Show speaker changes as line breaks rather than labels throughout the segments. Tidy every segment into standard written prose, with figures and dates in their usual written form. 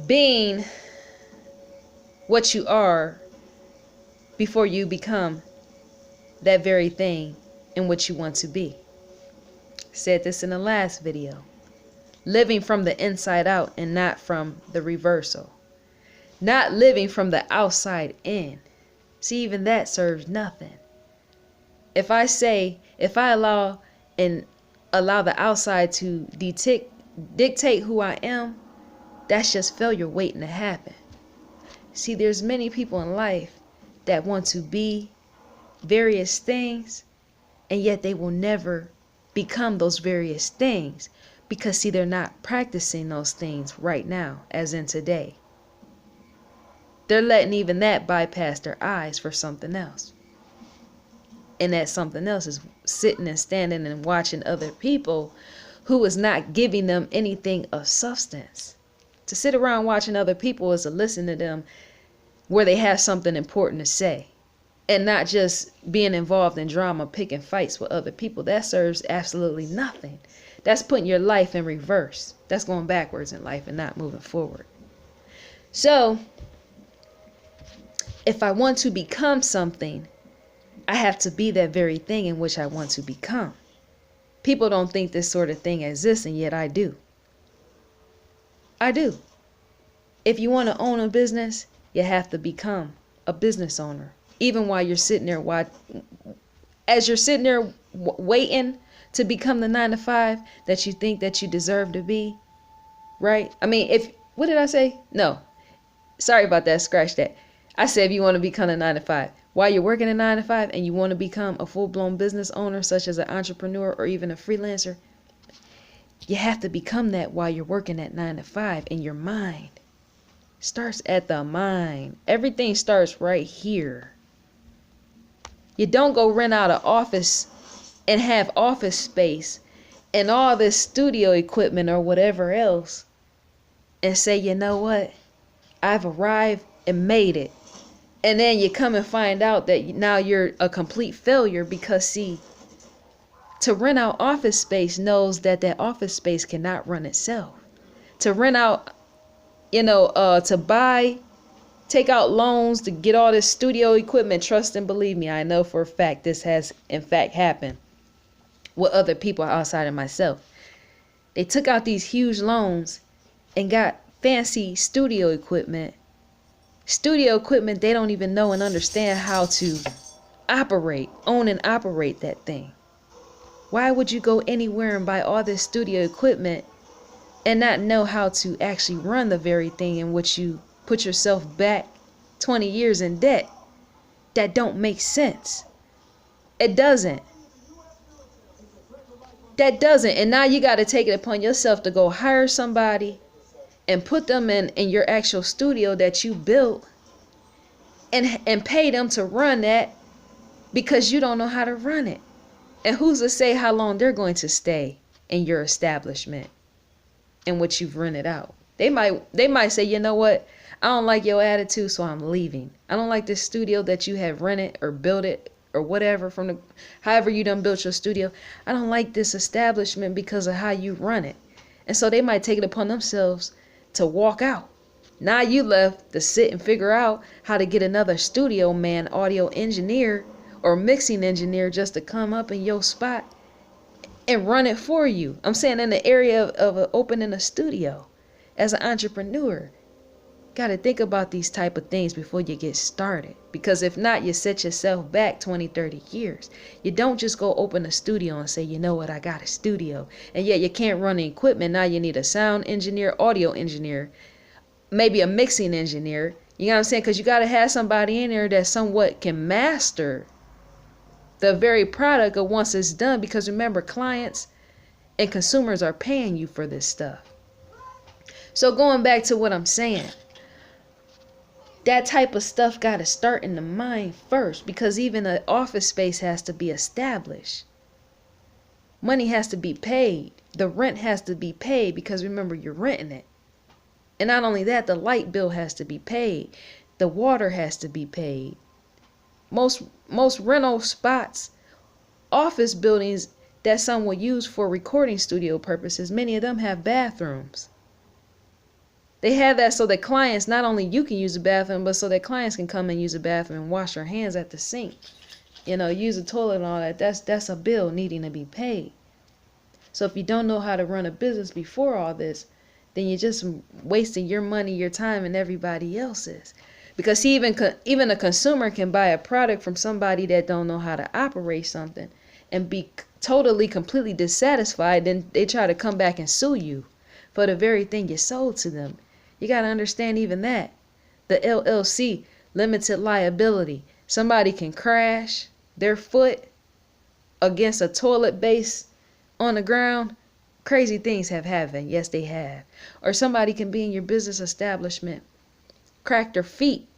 being what you are before you become that very thing in which you want to be. Said this in the last video. Living from the inside out and not from the reversal. Not living from the outside in. See, even that serves nothing. If I allow the outside to dictate who I am, that's just failure waiting to happen. See, there's many people in life that want to be various things, and yet they will never become those various things because, see, they're not practicing those things right now, as in today. They're letting even that bypass their eyes for something else. And that something else is sitting and standing and watching other people who is not giving them anything of substance. To sit around watching other people is to listen to them where they have something important to say. And not just being involved in drama, picking fights with other people. That serves absolutely nothing. That's putting your life in reverse. That's going backwards in life and not moving forward. So, if I want to become something, I have to be that very thing in which I want to become. People don't think this sort of thing exists, and yet I do. I do. If you want to own a business, you have to become a business owner. Even while you're sitting there, as you're sitting there waiting to become the 9-to-5 that you think that you deserve to be, right? I mean, what did I say? No, sorry about that. Scratch that. I said if you want to become a 9-to-5, while you're working a 9-to-5 and you want to become a full-blown business owner, such as an entrepreneur or even a freelancer, you have to become that while you're working that 9-to-5 in your mind. Starts at the mind. Everything starts right here. You don't go rent out an office and have office space and all this studio equipment or whatever else and say, you know what? I've arrived and made it. And then you come and find out that now you're a complete failure because, see, to rent out office space knows that that office space cannot run itself. To rent out, take out loans to get all this studio equipment, trust and believe me, I know for a fact this has in fact happened with other people outside of myself. They took out these huge loans and got fancy studio equipment they don't even know and understand how to own and operate that thing. Why would you go anywhere and buy all this studio equipment and not know how to actually run the very thing in which you put yourself back 20 years in debt? That don't make sense. It doesn't. That doesn't. And now you got to take it upon yourself to go hire somebody and put them in your actual studio that you built and pay them to run that because you don't know how to run it. And who's to say how long they're going to stay in your establishment in which you've rented out? They might say, you know what? I don't like your attitude, so I'm leaving. I don't like this studio that you have rented or built it or whatever however you done built your studio. I don't like this establishment because of how you run it. And so they might take it upon themselves to walk out. Now you left to sit and figure out how to get another studio man, audio engineer or mixing engineer just to come up in your spot and run it for you. I'm saying in the area of opening a studio. As an entrepreneur, got to think about these type of things before you get started. Because if not, you set yourself back 20, 30 years. You don't just go open a studio and say, you know what, I got a studio. And yet you can't run the equipment. Now you need a sound engineer, audio engineer, maybe a mixing engineer. You know what I'm saying? Because you got to have somebody in there that somewhat can master the very product of once it's done. Because remember, clients and consumers are paying you for this stuff. So going back to what I'm saying, that type of stuff got to start in the mind first, because even an office space has to be established. Money has to be paid. The rent has to be paid because remember, you're renting it. And not only that, the light bill has to be paid. The water has to be paid. Most rental spots, office buildings that some will use for recording studio purposes, many of them have bathrooms. They have that so that clients, not only you can use the bathroom, but so that clients can come and use the bathroom and wash their hands at the sink. Use the toilet and all that. That's a bill needing to be paid. So if you don't know how to run a business before all this, then you're just wasting your money, your time, and everybody else's. Because see, even a consumer can buy a product from somebody that don't know how to operate something and be totally, completely dissatisfied. Then they try to come back and sue you for the very thing you sold to them. You got to understand even that. The LLC, limited liability. Somebody can crash their foot against a toilet base on the ground. Crazy things have happened. Yes, they have. Or somebody can be in your business establishment, crack their feet,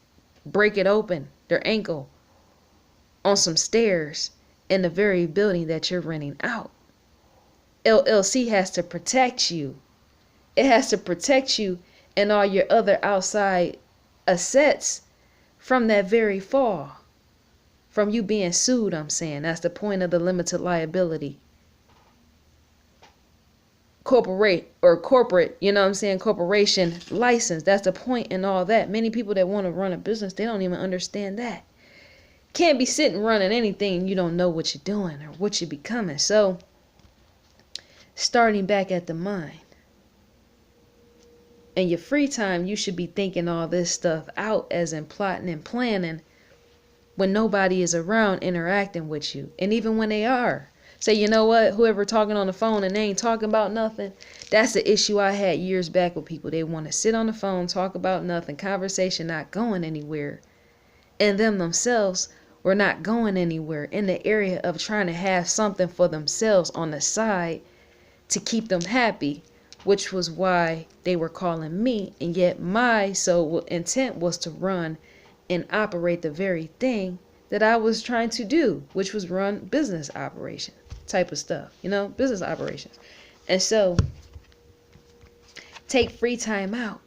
break it open, their ankle, on some stairs in the very building that you're renting out. LLC has to protect you. It has to protect you and all your other outside assets from that very fall. From you being sued, I'm saying. That's the point of the limited liability. Corporate, corporation license. That's the point in all that. Many people that want to run a business, they don't even understand that. Can't be sitting running anything and you don't know what you're doing or what you're becoming. So, starting back at the mind. In your free time, you should be thinking all this stuff out as in plotting and planning when nobody is around interacting with you. And even when they are. Say, you know what, whoever talking on the phone and they ain't talking about nothing. That's the issue I had years back with people. They want to sit on the phone, talk about nothing, conversation not going anywhere. And them themselves were not going anywhere in the area of trying to have something for themselves on the side to keep them happy, which was why they were calling me. And yet my sole intent was to run and operate the very thing that I was trying to do, which was run business operation type of stuff, business operations. And so take free time out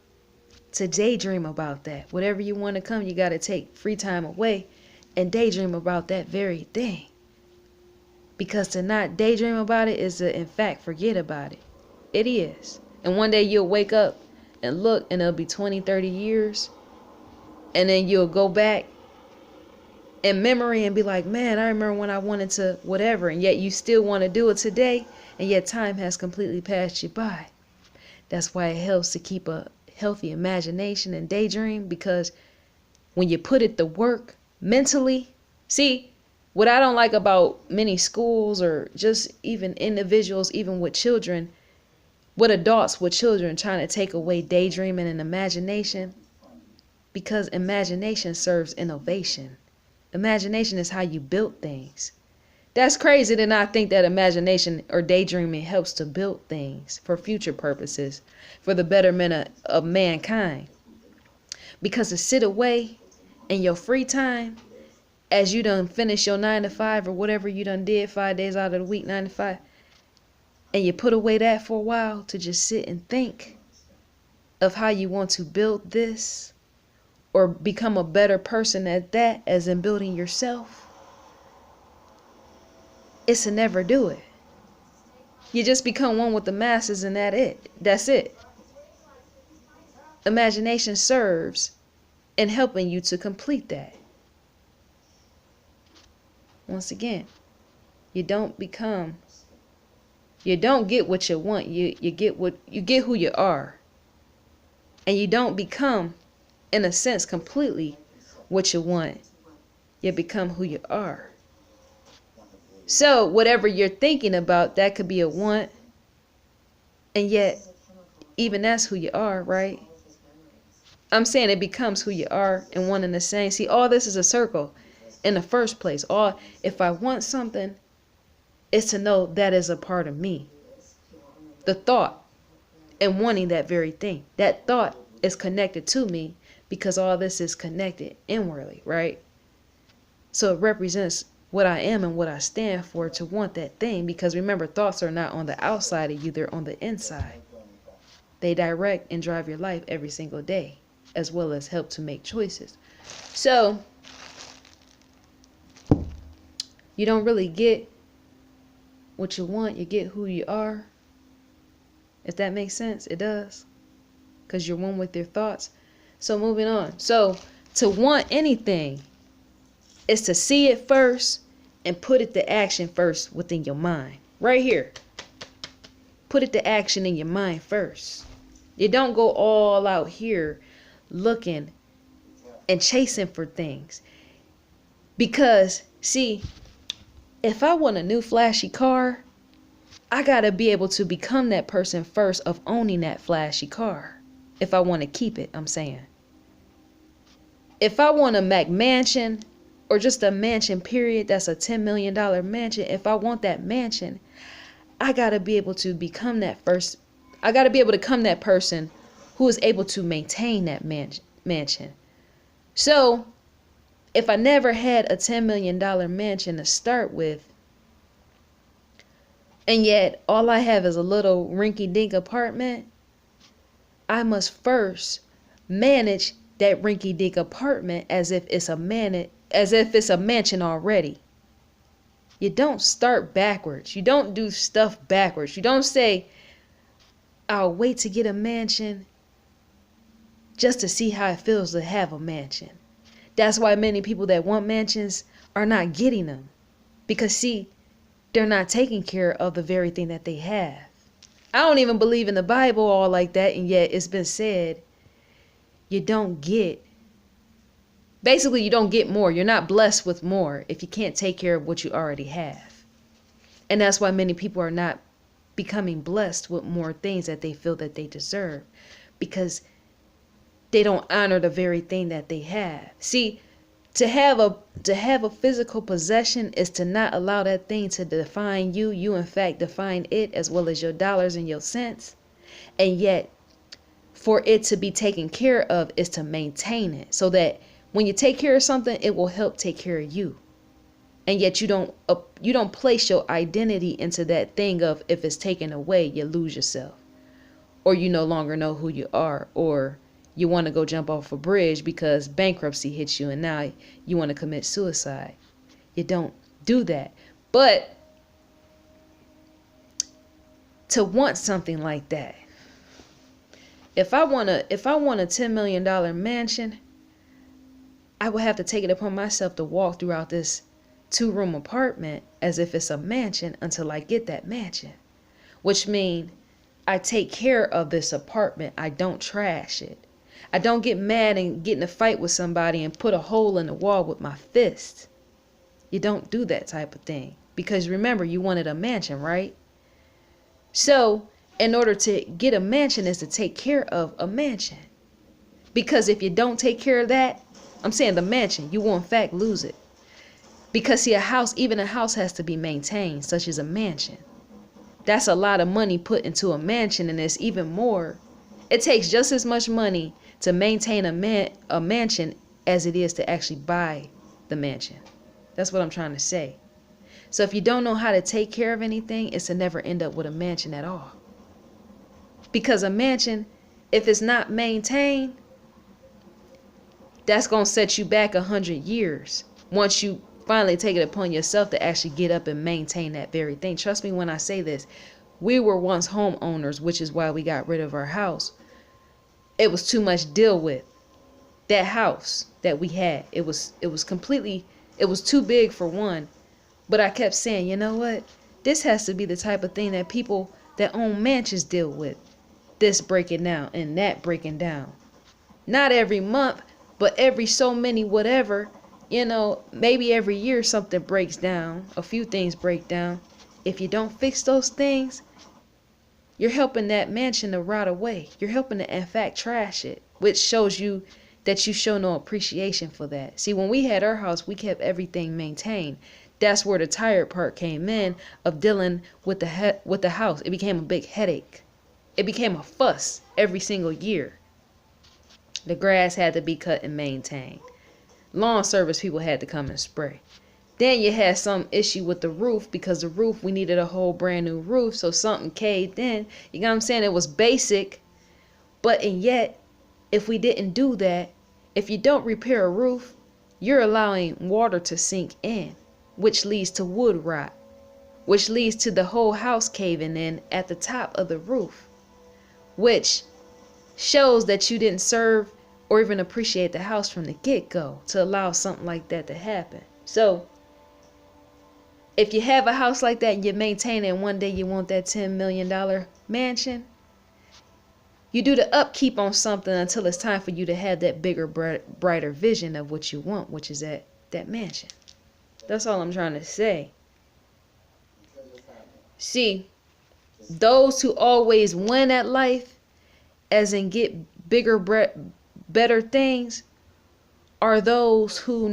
to daydream about that. Whatever you want to come, you got to take free time away and daydream about that very thing. Because to not daydream about it is to, in fact, forget about it. It is. And one day you'll wake up and look and it'll be 20, 30 years. And then you'll go back in memory and be like, man, I remember when I wanted to whatever. And yet you still want to do it today. And yet time has completely passed you by. That's why it helps to keep a healthy imagination and daydream. Because when you put it to work mentally, see, what I don't like about many schools or just even individuals, even with children, with adults with children trying to take away daydreaming and imagination, because imagination serves innovation. Imagination is how you build things. That's crazy to not think that imagination or daydreaming helps to build things for future purposes, for the betterment of mankind. Because to sit away in your free time, as you done finish your 9 to 5 or whatever you done did 5 days out of the week, 9 to 5, and you put away that for a while to just sit and think of how you want to build this or become a better person at that, as in building yourself, it's to never do it. You just become one with the masses and that's it. Imagination serves in helping you to complete that. Once again, you don't get what you want. You get who you are. And you don't become, in a sense, completely what you want. You become who you are. So whatever you're thinking about, that could be a want. And yet, even that's who you are, right? I'm saying it becomes who you are and one and the same. See, all this is a circle in the first place. If I want something, it's to know that is a part of me. The thought and wanting that very thing. That thought is connected to me because all this is connected inwardly, right? So it represents what I am and what I stand for to want that thing. Because remember, thoughts are not on the outside of you, they're on the inside. They direct and drive your life every single day, as well as help to make choices. So you don't really get what you want, you get who you are. If that makes sense, it does. because you're one with your thoughts. So moving on. So to want anything is to see it first and put it to action first within your mind. Right here. Put it to action in your mind first. You don't go all out here looking and chasing for things. Because, see, if I want a new flashy car, I gotta be able to become that person first of owning that flashy car. If I want to keep it, I'm saying. If I want a McMansion, or just a mansion period, that's a $10 million mansion. If I want that mansion, I gotta be able to become that first. I gotta be able to become that person who is able to maintain that mansion. So if I never had a $10 million mansion to start with, and yet all I have is a little rinky-dink apartment, I must first manage that rinky-dink apartment as if it's a mansion already. You don't start backwards. You don't do stuff backwards. You don't say, I'll wait to get a mansion just to see how it feels to have a mansion. That's why many people that want mansions are not getting them. Because see, they're not taking care of the very thing that they have. I don't even believe in the Bible all like that, and yet it's been said you don't get, basically you don't get more. You're not blessed with more if you can't take care of what you already have. And that's why many people are not becoming blessed with more things that they feel that they deserve, because they don't honor the very thing that they have. See, to have a physical possession is to not allow that thing to define you. You in fact define it, as well as your dollars and your cents. And yet for it to be taken care of is to maintain it, so that when you take care of something, it will help take care of you. And yet you don't place your identity into that thing of, if it's taken away, you lose yourself, or you no longer know who you are, or you want to go jump off a bridge because bankruptcy hits you and now you want to commit suicide. You don't do that. But to want something like that, if I want a $10 million mansion, I would have to take it upon myself to walk throughout this 2-room apartment as if it's a mansion until I get that mansion, which means I take care of this apartment. I don't trash it. I don't get mad and get in a fight with somebody and put a hole in the wall with my fist. You don't do that type of thing, because remember, you wanted a mansion, right? So in order to get a mansion is to take care of a mansion. Because if you don't take care of that, I'm saying the mansion, you will in fact lose it. Because see, even a house has to be maintained, such as a mansion. That's a lot of money put into a mansion, and it's even more. It takes just as much money to maintain a mansion as it is to actually buy the mansion. That's what I'm trying to say. So if you don't know how to take care of anything, it's to never end up with a mansion at all. Because a mansion, if it's not maintained, that's going to set you back 100 years once you finally take it upon yourself to actually get up and maintain that very thing. Trust me when I say this. We were once homeowners, which is why we got rid of our house. It was too much deal with. That house that we had, it was too big for one. But I kept saying, you know what? This has to be the type of thing that people that own mansions deal with. This breaking down and that breaking down. Not every month, but every so many whatever. Maybe every year something breaks down. A few things break down. If you don't fix those things, you're helping that mansion to rot away. You're helping to, in fact, trash it, which shows you that you show no appreciation for that. See, when we had our house, we kept everything maintained. That's where the tired part came in of dealing with the house. It became a big headache. It became a fuss every single year. The grass had to be cut and maintained. Lawn service people had to come and spray. Then you had some issue with the roof, because the roof, we needed a whole brand new roof, so something caved in. You know what I'm saying? It was basic, and yet, if we didn't do that, if you don't repair a roof, you're allowing water to sink in, which leads to wood rot, which leads to the whole house caving in at the top of the roof, which shows that you didn't serve or even appreciate the house from the get-go to allow something like that to happen. So if you have a house like that and you maintain it, and one day you want that $10 million mansion, you do the upkeep on something until it's time for you to have that bigger, brighter vision of what you want, which is that mansion. That's all I'm trying to say. See, those who always win at life, as in get bigger, better things, are those who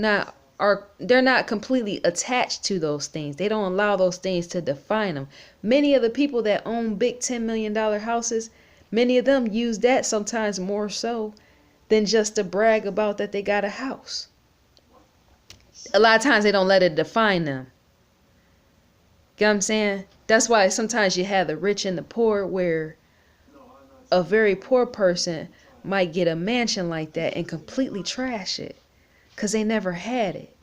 they're not completely attached to those things. They don't allow those things to define them. Many of the people that own big $10 million houses, many of them use that sometimes more so than just to brag about that they got a house. A lot of times they don't let it define them. Get what I'm saying? That's why sometimes you have the rich and the poor, where a very poor person might get a mansion like that and completely trash it because they never had it.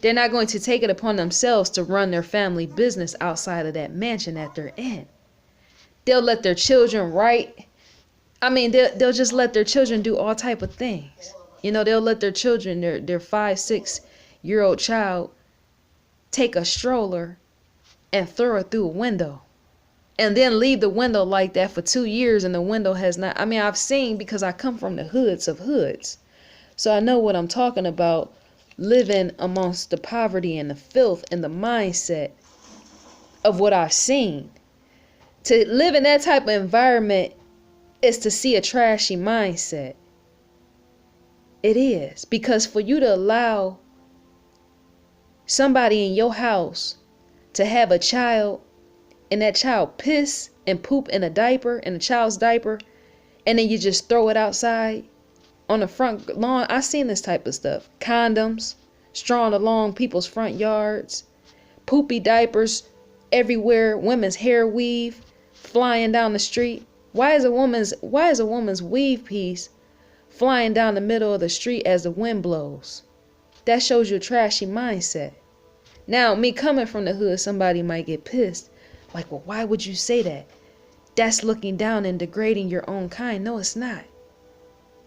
They're not going to take it upon themselves to run their family business outside of that mansion that they're in. They'll let their children write. I mean, they'll just let their children do all type of things. You know, they'll let their children, their 5-6-year-old child, take a stroller and throw it through a window, and then leave the window like that for 2 years, and the window has not. I mean, I've seen, because I come from the hoods of hoods, so I know what I'm talking about, living amongst the poverty and the filth and the mindset of what I've seen. To live in that type of environment is to see a trashy mindset. It is, because for you to allow somebody in your house to have a child, and that child piss and poop in a diaper, in a child's diaper, and then you just throw it outside on the front lawn. I've seen this type of stuff. Condoms strewn along people's front yards, poopy diapers everywhere, women's hair weave flying down the street. Why is a woman's weave piece flying down the middle of the street as the wind blows? That shows you a trashy mindset. Now, me coming from the hood, somebody might get pissed. Like, well, why would you say that? That's looking down and degrading your own kind. No, it's not.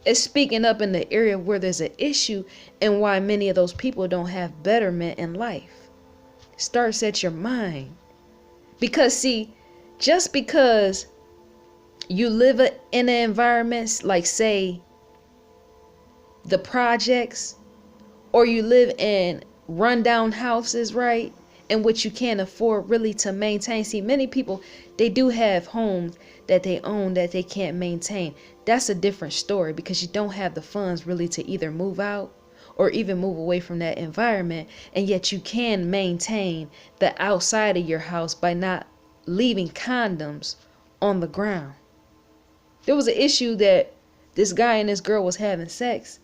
It's speaking up in the area where there's an issue, and why many of those people don't have betterment in life. Starts at your mind. Because see, just because you live in an environment like, say, the projects, or you live in rundown houses, right, in which you can't afford really to maintain. See, many people, they do have homes that they own that they can't maintain. That's a different story, because you don't have the funds really to either move out or even move away from that environment, and yet you can maintain the outside of your house by not leaving condoms on the ground. There was an issue that this guy and this girl was having sex,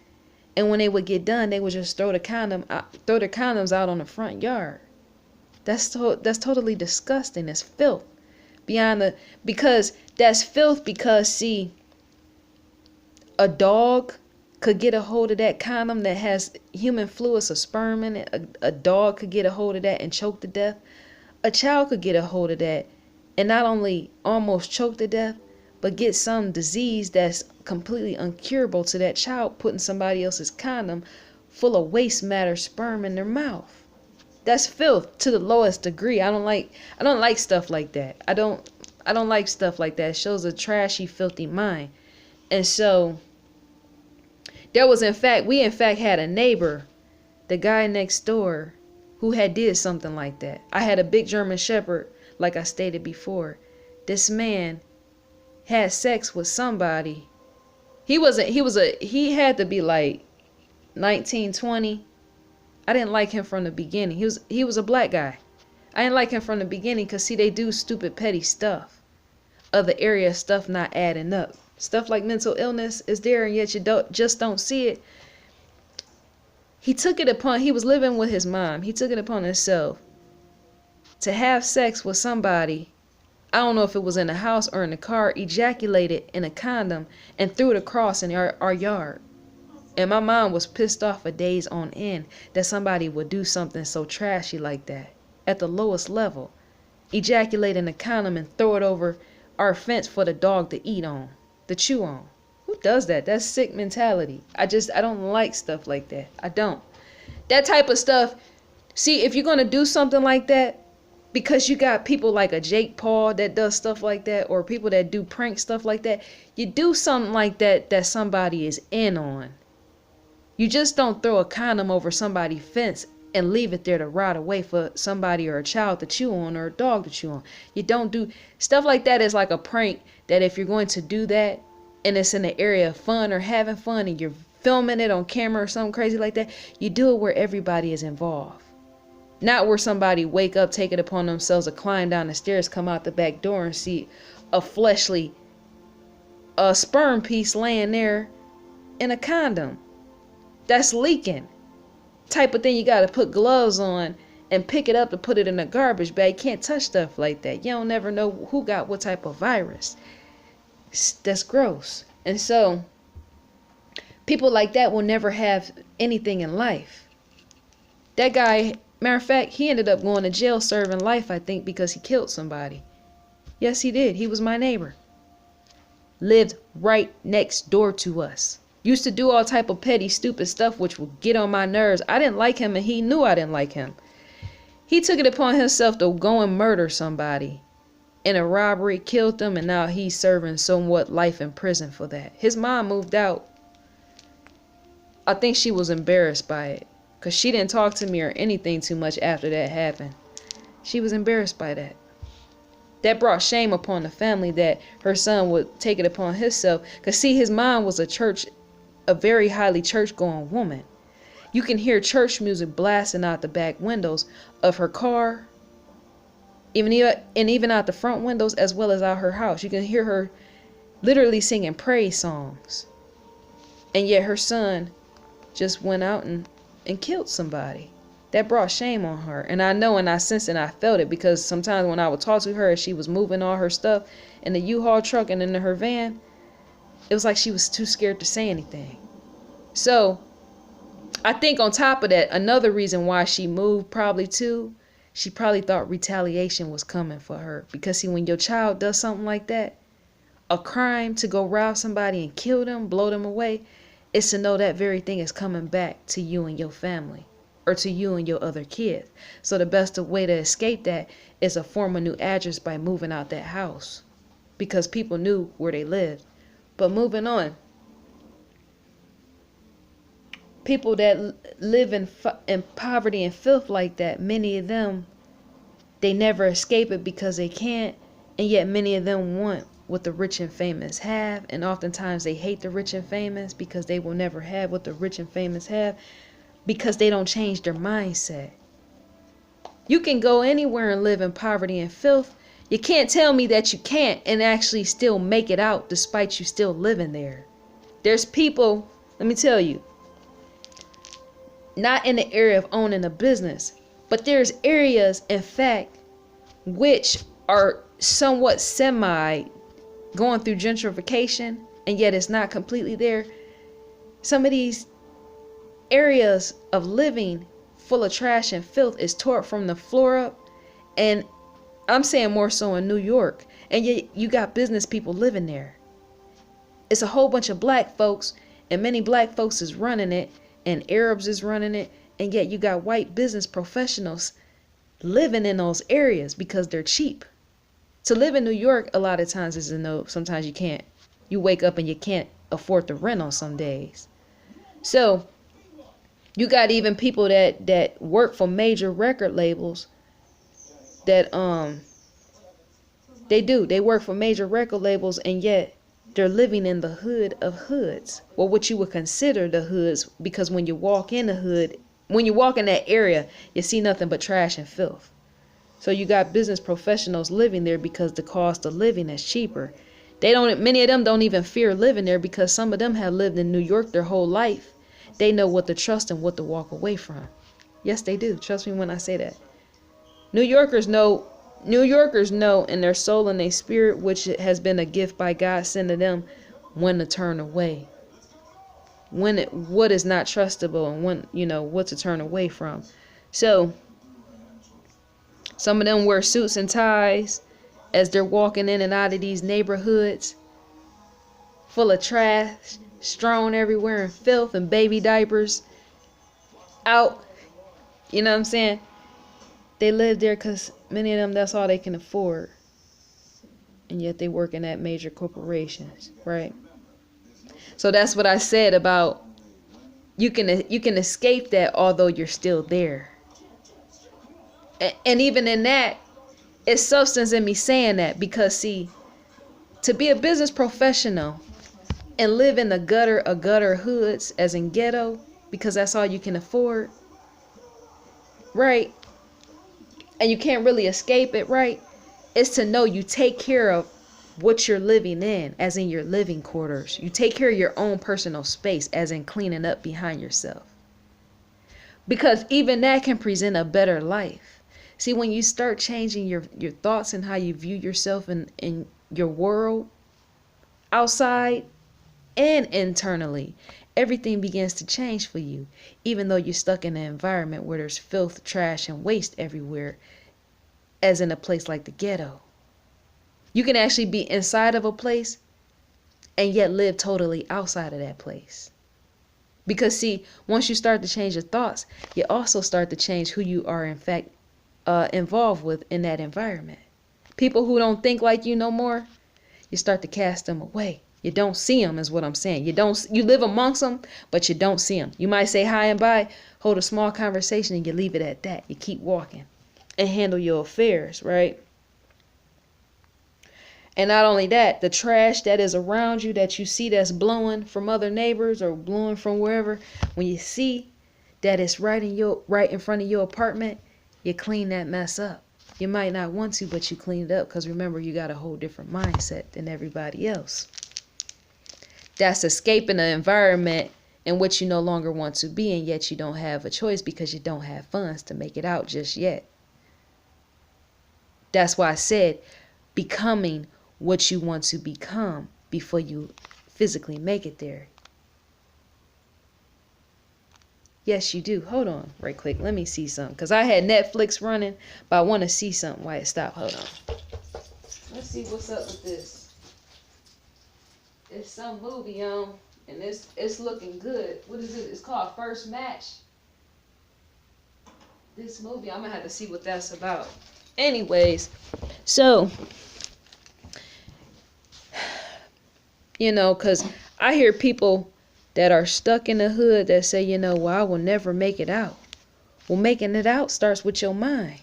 and when they would get done, they would just throw their condoms out on the front yard. That's totally disgusting. It's filth. Because that's filth, because see, a dog could get a hold of that condom that has human fluids or sperm in it. A dog could get a hold of that and choke to death. A child could get a hold of that and not only almost choke to death, but get some disease that's completely uncurable to that child, putting somebody else's condom full of waste matter, sperm in their mouth. That's filth to the lowest degree. I don't like stuff like that. I don't like stuff like that. It shows a trashy, filthy mind. And so we in fact had a neighbor, the guy next door, who had did something like that. I had a big German Shepherd, like I stated before. This man had sex with somebody. He had to be like 19, 20. I didn't like him from the beginning. He was a black guy. I didn't like him from the beginning because, see, they do stupid, petty stuff. Other area stuff not adding up. Stuff like mental illness is there, and yet you don't see it. He was living with his mom. He took it upon himself to have sex with somebody. I don't know if it was in the house or in the car, ejaculated in a condom and threw it across in our yard. And my mom was pissed off for days on end that somebody would do something so trashy like that at the lowest level. Ejaculate in a condom and throw it over our fence for the dog to eat on, to chew on. Who does that? That's sick mentality. I don't like stuff like that. I don't. That type of stuff. See, if you're going to do something like that, because you got people like a Jake Paul that does stuff like that, or people that do prank stuff like that, you do something like that that somebody is in on. You just don't throw a condom over somebody's fence and leave it there to rot away for somebody or a child to chew on or a dog to chew on. You don't do stuff like that. Is like a prank that if you're going to do that and it's in the area of fun or having fun and you're filming it on camera or something crazy like that, you do it where everybody is involved. Not where somebody wake up, take it upon themselves to climb down the stairs, come out the back door and see a fleshly sperm piece laying there in a condom that's leaking. Type of thing you got to put gloves on and pick it up to put it in a garbage bag. You can't touch stuff like that. You don't never know who got what type of virus. That's gross. And so people like that will never have anything in life. That guy, matter of fact, he ended up going to jail serving life, I think, because he killed somebody. Yes, he did. He was my neighbor. Lived right next door to us. Used to do all type of petty, stupid stuff which would get on my nerves. I didn't like him and he knew I didn't like him. He took it upon himself to go and murder somebody in a robbery, killed them, and now he's serving somewhat life in prison for that. His mom moved out. I think she was embarrassed by it because she didn't talk to me or anything too much after that happened. She was embarrassed by that. That brought shame upon the family that her son would take it upon himself. Because see, his mom was a very highly church-going woman. You can hear church music blasting out the back windows of her car, even out the front windows, as well as out her house. You can hear her literally singing praise songs. And yet her son just went out and killed somebody. That brought shame on her. And I know, and I sensed and I felt it, because sometimes when I would talk to her as she was moving all her stuff in the U-Haul truck and into her van, it was like she was too scared to say anything. So I think on top of that, another reason why she moved probably too, she probably thought retaliation was coming for her. Because see, when your child does something like that, a crime to go rob somebody and kill them, blow them away, it's to know that very thing is coming back to you and your family, or to you and your other kids. So the best way to escape that is to form a new address by moving out that house, because people knew where they lived. But moving on, people that live in poverty and filth like that, many of them, they never escape it because they can't, and yet many of them want what the rich and famous have, and oftentimes they hate the rich and famous because they will never have what the rich and famous have, because they don't change their mindset. You can go anywhere and live in poverty and filth. You can't tell me that you can't and actually still make it out despite you still living there. There's people, let me tell you, not in the area of owning a business, but there's areas, in fact, which are somewhat semi going through gentrification, and yet it's not completely there. Some of these areas of living full of trash and filth is tore from the floor up, and I'm saying more so in New York, and yet you got business people living there. It's a whole bunch of black folks, and many black folks is running it, and Arabs is running it, and yet you got white business professionals living in those areas because they're cheap. To live in New York a lot of times is a no. Sometimes you can't. You wake up and you can't afford the rent on some days. So you got even people that work for major record labels that they work for major record labels, and yet they're living in the hood of hoods, or what you would consider the hoods, because when you walk in the hood, when you walk in that area, you see nothing but trash and filth. So you got business professionals living there because the cost of living is cheaper. Many of them don't even fear living there, because some of them have lived in New York their whole life. They know what to trust and what to walk away from. Yes, they do. Trust me when I say that. New Yorkers know in their soul and their spirit, which has been a gift by God sent to them, when to turn away. What is not trustable, and when, what to turn away from. So some of them wear suits and ties as they're walking in and out of these neighborhoods. full of trash, strewn everywhere and filth and baby diapers out. You know what I'm saying? They live there because many of them, that's all they can afford. And yet they working at major corporations, right? So that's what I said about you can escape that, although you're still there. And even in that, it's substance in me saying that, because see, to be a business professional and live in the gutter hoods, as in ghetto, because that's all you can afford, right? And you can't really escape it, right? It's to know you take care of what you're living in, as in your living quarters. You take care of your own personal space, as in cleaning up behind yourself. Because even that can present a better life. See, when you start changing your thoughts and how you view yourself in your world, outside and internally, everything begins to change for you. Even though you're stuck in an environment where there's filth, trash, and waste everywhere, as in a place like the ghetto. You can actually be inside of a place and yet live totally outside of that place. Because see, once you start to change your thoughts, you also start to change who you are in fact involved with in that environment. People who don't think like you no more, you start to cast them away. You don't see them, is what I'm saying. You live amongst them, but you don't see them. You might say hi and bye, hold a small conversation, and you leave it at that. You keep walking and handle your affairs, right? And not only that, the trash that is around you that you see that's blowing from other neighbors or blowing from wherever, when you see that it's right in front of your apartment, you clean that mess up. You might not want to, but you clean it up, because remember, you got a whole different mindset than everybody else. That's escaping the environment in which you no longer want to be, and yet you don't have a choice because you don't have funds to make it out just yet. That's why I said becoming what you want to become before you physically make it there. Yes, you do. Hold on right quick. Let me see something, because I had Netflix running, but I want to see something while it stopped. Hold on. Let's see what's up with this. It's some movie on, and it's looking good. What is it? It's called First Match. This movie, I'm going to have to see what that's about. Anyways, so, you know, because I hear people that are stuck in the hood that say, you know, well, I will never make it out. Well, making it out starts with your mind.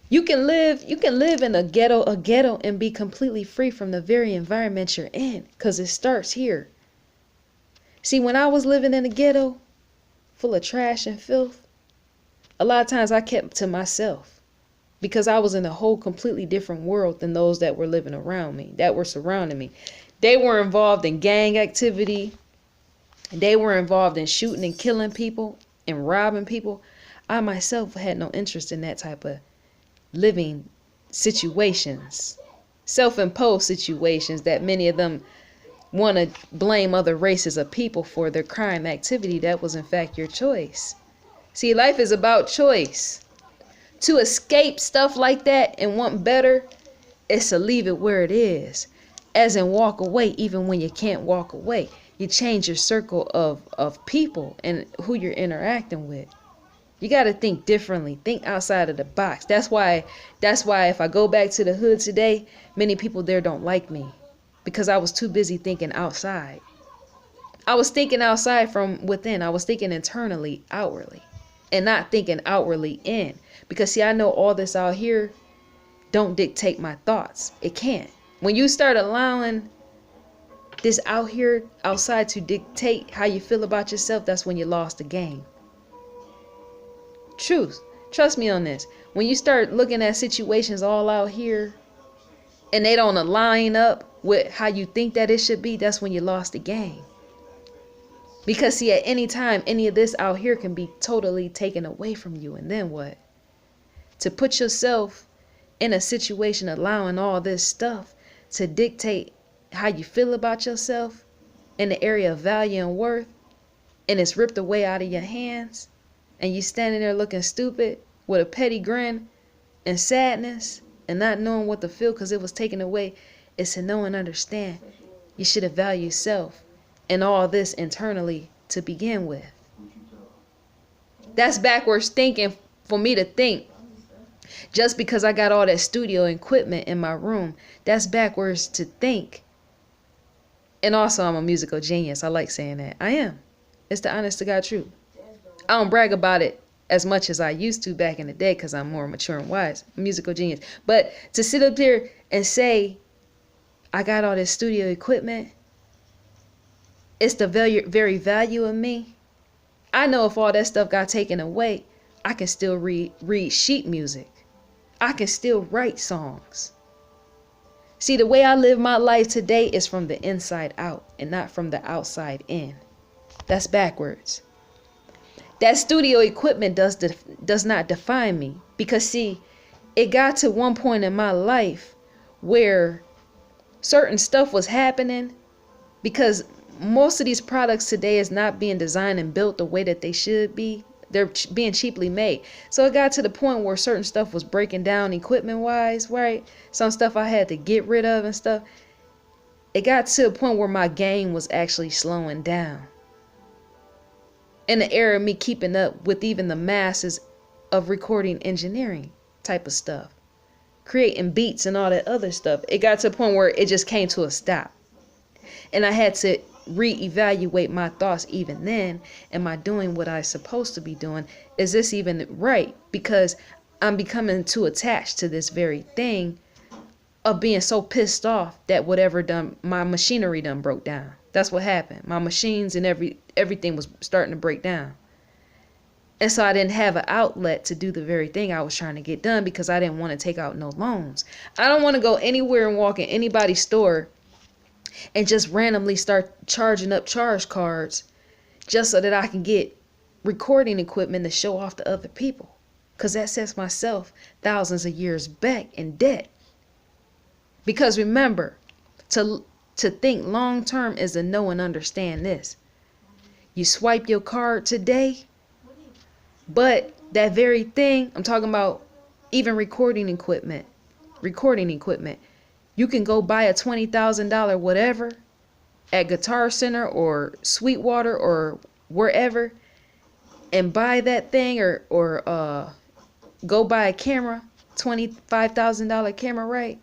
You can live in a ghetto and be completely free from the very environment you're in, because it starts here. See, when I was living in a ghetto full of trash and filth, a lot of times I kept to myself, because I was in a whole completely different world than those that were living around me, that were surrounding me. They were involved in gang activity. They were involved in shooting and killing people and robbing people. I myself had no interest in that type of living situations, self-imposed situations that many of them want to blame other races of people for their crime activity. That was in fact your choice. See, life is about choice. To escape stuff like that and want better is to leave it where it is, as in walk away even when you can't walk away. You change your circle of people and who you're interacting with. You got to think differently. Think outside of the box. That's why if I go back to the hood today, many people there don't like me, because I was too busy thinking outside. I was thinking outside from within. I was thinking internally, outwardly, and not thinking outwardly in. Because see, I know all this out here don't dictate my thoughts. It can't. When you start allowing this out here, outside, to dictate how you feel about yourself, that's when you lost the game. Truth. Trust me on this. When you start looking at situations all out here and they don't align up with how you think that it should be, that's when you lost the game. Because see, at any time, any of this out here can be totally taken away from you. And then what? To put yourself in a situation allowing all this stuff to dictate how you feel about yourself in the area of value and worth, and it's ripped away out of your hands, and you standing there looking stupid with a petty grin and sadness and not knowing what to feel because it was taken away, is to know and understand You should have valued self and all this internally to begin with. That's backwards thinking for me to think. Just because I got all that studio equipment in my room, that's backwards to think. And also, I'm a musical genius. I like saying that. I am. It's the honest to God truth. I don't brag about it as much as I used to back in the day because I'm more mature and wise. Musical genius. But to sit up there and say, I got all this studio equipment, it's the very value of me. I know if all that stuff got taken away, I can still read sheet music. I can still write songs. See, the way I live my life today is from the inside out and not from the outside in. That's backwards. That studio equipment does not define me, because see, it got to one point in my life where certain stuff was happening, because most of these products today is not being designed and built the way that they should be. They're being cheaply made. So it got to the point where certain stuff was breaking down equipment wise, right? Some stuff I had to get rid of and stuff. It got to a point where my game was actually slowing down. In the era of me keeping up with even the masses of recording engineering type of stuff, creating beats and all that other stuff. It got to a point where it just came to a stop. And I had to reevaluate my thoughts even then. Am I doing what I'm supposed to be doing? Is this even right? Because I'm becoming too attached to this very thing of being so pissed off that whatever my machinery done broke down. That's what happened. My machines and everything was starting to break down. And so I didn't have an outlet to do the very thing I was trying to get done because I didn't want to take out no loans. I don't want to go anywhere and walk in anybody's store and just randomly start charging up charge cards just so that I can get recording equipment to show off to other people. Because that sets myself thousands of years back in debt. Because remember, to think long term is to know and understand this. You swipe your card today, but that very thing, I'm talking about even recording equipment. You can go buy a $20,000 whatever at Guitar Center or Sweetwater or wherever and buy that thing or go buy a camera, $25,000 camera, right?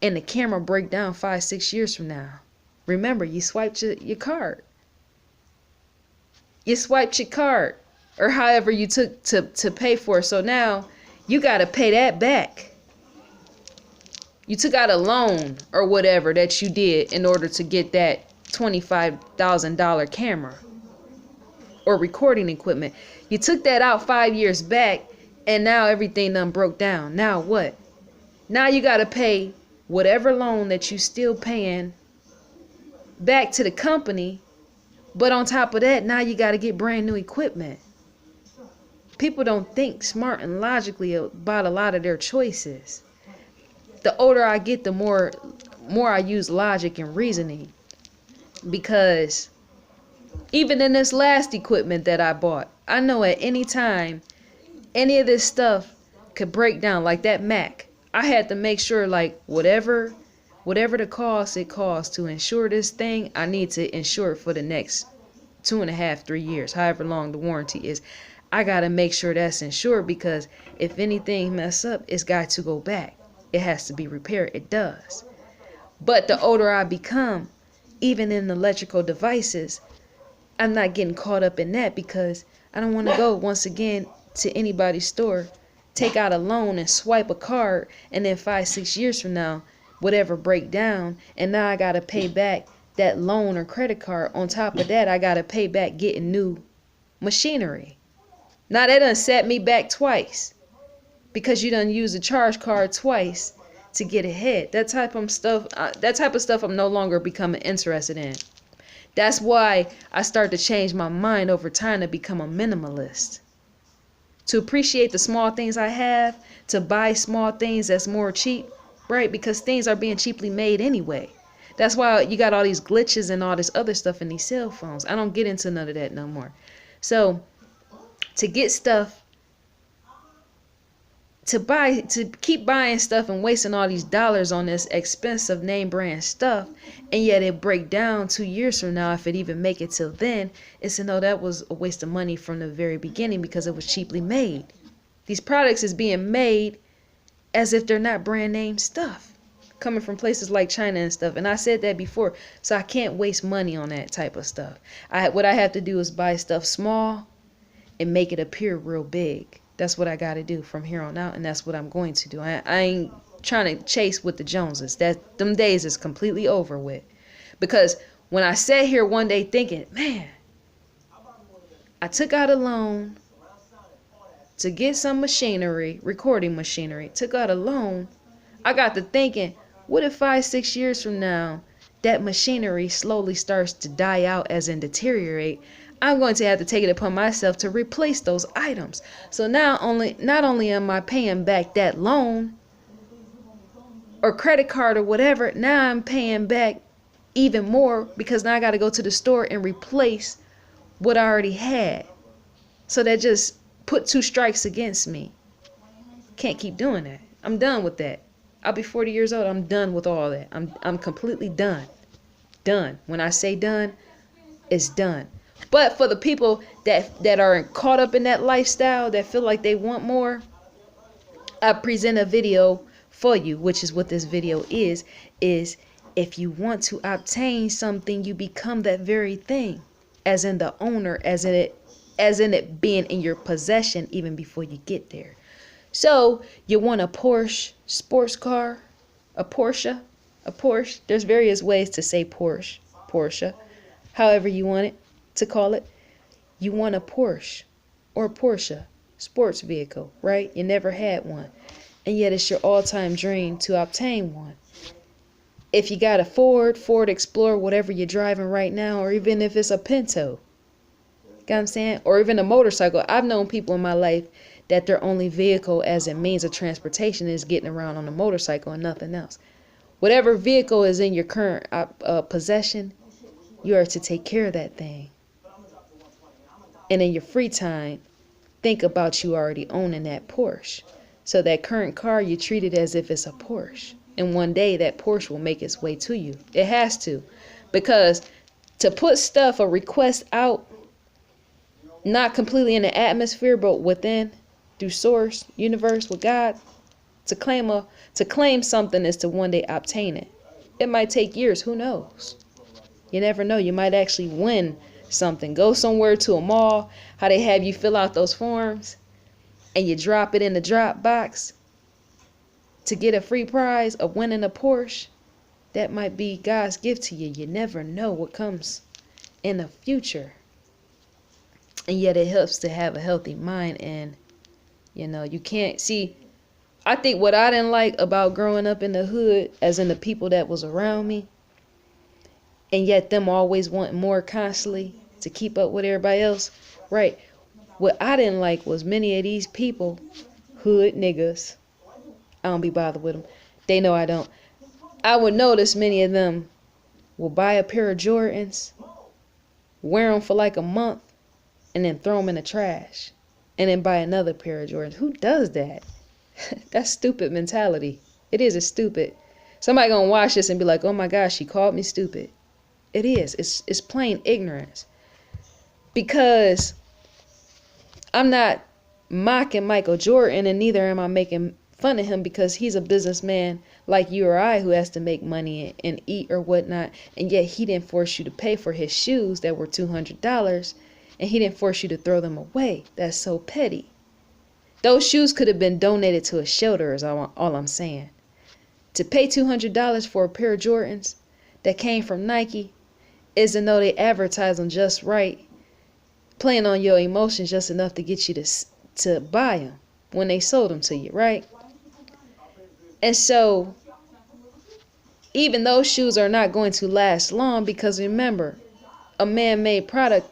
And the camera break down 5-6 years from now. Remember, you swiped your card. You swiped your card or however you took to pay for it. So now you got to pay that back. You took out a loan or whatever that you did in order to get that $25,000 camera or recording equipment. You took that out 5 years back and now everything done broke down. Now what? Now you got to pay whatever loan that you still paying back to the company. But on top of that, now you got to get brand new equipment. People don't think smart and logically about a lot of their choices. The older I get, the more I use logic and reasoning. Because even in this last equipment that I bought, I know at any time, any of this stuff could break down, like that Mac. I had to make sure, like, whatever the cost it costs to insure this thing, I need to insure it for the next 2.5-3 years, however long the warranty is. I got to make sure that's insured, because if anything mess up, it's got to go back. It has to be repaired. It does. But the older I become, even in electrical devices, I'm not getting caught up in that, because I don't want to go once again to anybody's store, take out a loan and swipe a card, and then 5-6 years from now, whatever break down, and now I got to pay back that loan or credit card. On top of that, I got to pay back getting new machinery. Now that done set me back twice, because you done use a charge card twice to get ahead. That type of stuff I'm no longer becoming interested in. That's why I start to change my mind over time to become a minimalist. To appreciate the small things I have, to buy small things that's more cheap, right? Because things are being cheaply made anyway. That's why you got all these glitches and all this other stuff in these cell phones. I don't get into none of that no more. So to get stuff to keep buying stuff and wasting all these dollars on this expensive name brand stuff, and yet it break down 2 years from now, if it even make it till then, it's to know that was a waste of money from the very beginning because it was cheaply made. These products is being made as if they're not brand name stuff, coming from places like China and stuff. And I said that before, so I can't waste money on that type of stuff. What I have to do is buy stuff small and make it appear real big. That's what I got to do from here on out, and that's what I'm going to do. I ain't trying to chase with the Joneses. That them days is completely over with. Because when I sat here one day thinking, man, I took out a loan to get some machinery, recording machinery, took out a loan, I got to thinking, what if 5-6 years from now, that machinery slowly starts to die out, as in deteriorate? I'm going to have to take it upon myself to replace those items. So now not only am I paying back that loan or credit card or whatever, now I'm paying back even more because now I got to go to the store and replace what I already had. So that just put 2 strikes against me. Can't keep doing that. I'm done with that. I'll be 40 years old. I'm done with all that. I'm completely done. Done. When I say done, it's done. But for the people that are caught up in that lifestyle, that feel like they want more, I present a video for you, which is what this video is if you want to obtain something, you become that very thing, as in the owner, as in it being in your possession even before you get there. So you want a Porsche sports car, a Porsche. There's various ways to say Porsche, however you want it to call it. You want a Porsche or Porsche sports vehicle, right? You never had one, and yet it's your all-time dream to obtain one. If you got a Ford Explorer, whatever you're driving right now, or even if it's a Pinto, you know what I'm saying? Or even a motorcycle. I've known people in my life that their only vehicle as a means of transportation is getting around on a motorcycle and nothing else. Whatever vehicle is in your current possession, you are to take care of that thing. And in your free time, think about you already owning that Porsche. So that current car, you treat it as if it's a Porsche. And one day that Porsche will make its way to you. It has to. Because to put stuff, a request out, not completely in the atmosphere, but within, through source, universe, with God, to claim something is to one day obtain it. It might take years, who knows? You never know. You might actually win something. Go somewhere to a mall, how they have you fill out those forms, and you drop it in the drop box to get a free prize of winning a Porsche. That might be God's gift to you. You never know what comes in the future. And yet it helps to have a healthy mind. And you can't see. I think what I didn't like about growing up in the hood, as in the people that was around me, and yet them always wanting more constantly to keep up with everybody else, right? What I didn't like was many of these people, hood niggas, I don't be bothered with them. They know I don't. I would notice many of them will buy a pair of Jordans, wear them for like a month, and then throw them in the trash, and then buy another pair of Jordans. Who does that? That's stupid mentality. It is. It's stupid. Somebody gonna watch this and be like, oh my gosh, she called me stupid. It is. It's plain ignorance. Because I'm not mocking Michael Jordan, and neither am I making fun of him, because he's a businessman like you or I who has to make money and eat or whatnot, and yet he didn't force you to pay for his shoes that were $200, and he didn't force you to throw them away. That's so petty. Those shoes could have been donated to a shelter, is all I'm saying. To pay $200 for a pair of Jordans that came from Nike, isn't though they advertise them just right, playing on your emotions just enough to get you to buy them when they sold them to you, right? And so, even those shoes are not going to last long, because remember, a man-made product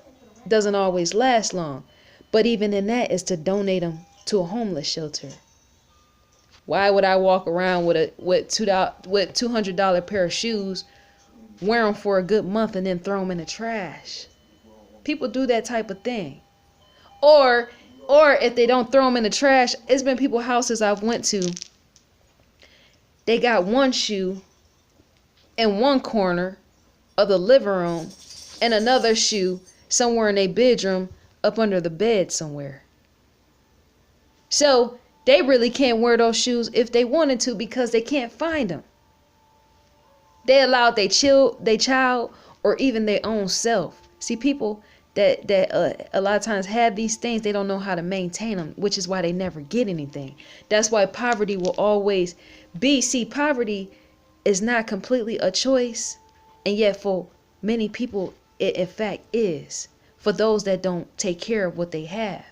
doesn't always last long. But even in that is to donate them to a homeless shelter. Why would I walk around with $200 pair of shoes, wear them for a good month, and then throw them in the trash? People do that type of thing. Or Or if they don't throw them in the trash, it's been people houses I've went to. They got one shoe in one corner of the living room and another shoe somewhere in their bedroom up under the bed somewhere. So they really can't wear those shoes if they wanted to because they can't find them. They allowed their child or even their own self. See, people that a lot of times have these things, they don't know how to maintain them, which is why they never get anything. That's why poverty will always be. See, poverty is not completely a choice, and yet for many people it in fact is. For those that don't take care of what they have.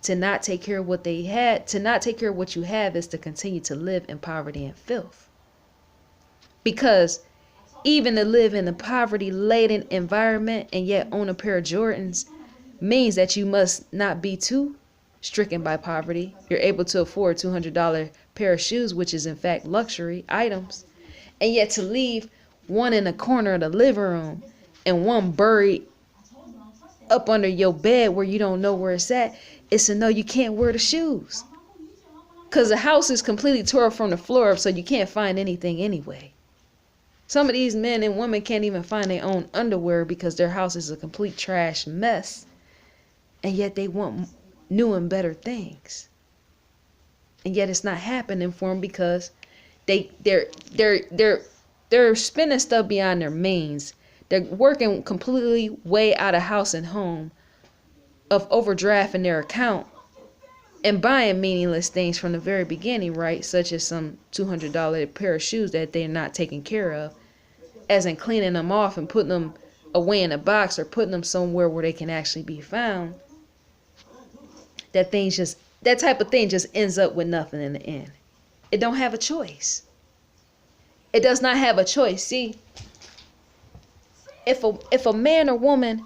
To not take care of what they had, to not take care of what you have is to continue to live in poverty and filth. Because even to live in a poverty-laden environment and yet own a pair of Jordans means that you must not be too stricken by poverty. You're able to afford a $200 pair of shoes, which is in fact luxury items. And yet to leave one in the corner of the living room and one buried up under your bed where you don't know where it's at, is to know you can't wear the shoes. Because the house is completely tore from the floor up, so you can't find anything anyway. Some of these men and women can't even find their own underwear because their house is a complete trash mess. And yet they want new and better things. And yet it's not happening for them because they're spending stuff beyond their means. They're working completely way out of house and home of overdrafting their account and buying meaningless things from the very beginning, right? Such as some $200 pair of shoes that they're not taking care of, as in cleaning them off and putting them away in a box or putting them somewhere where they can actually be found. That type of thing just ends up with nothing in the end. It don't have a choice. It does not have a choice. See, if a man or woman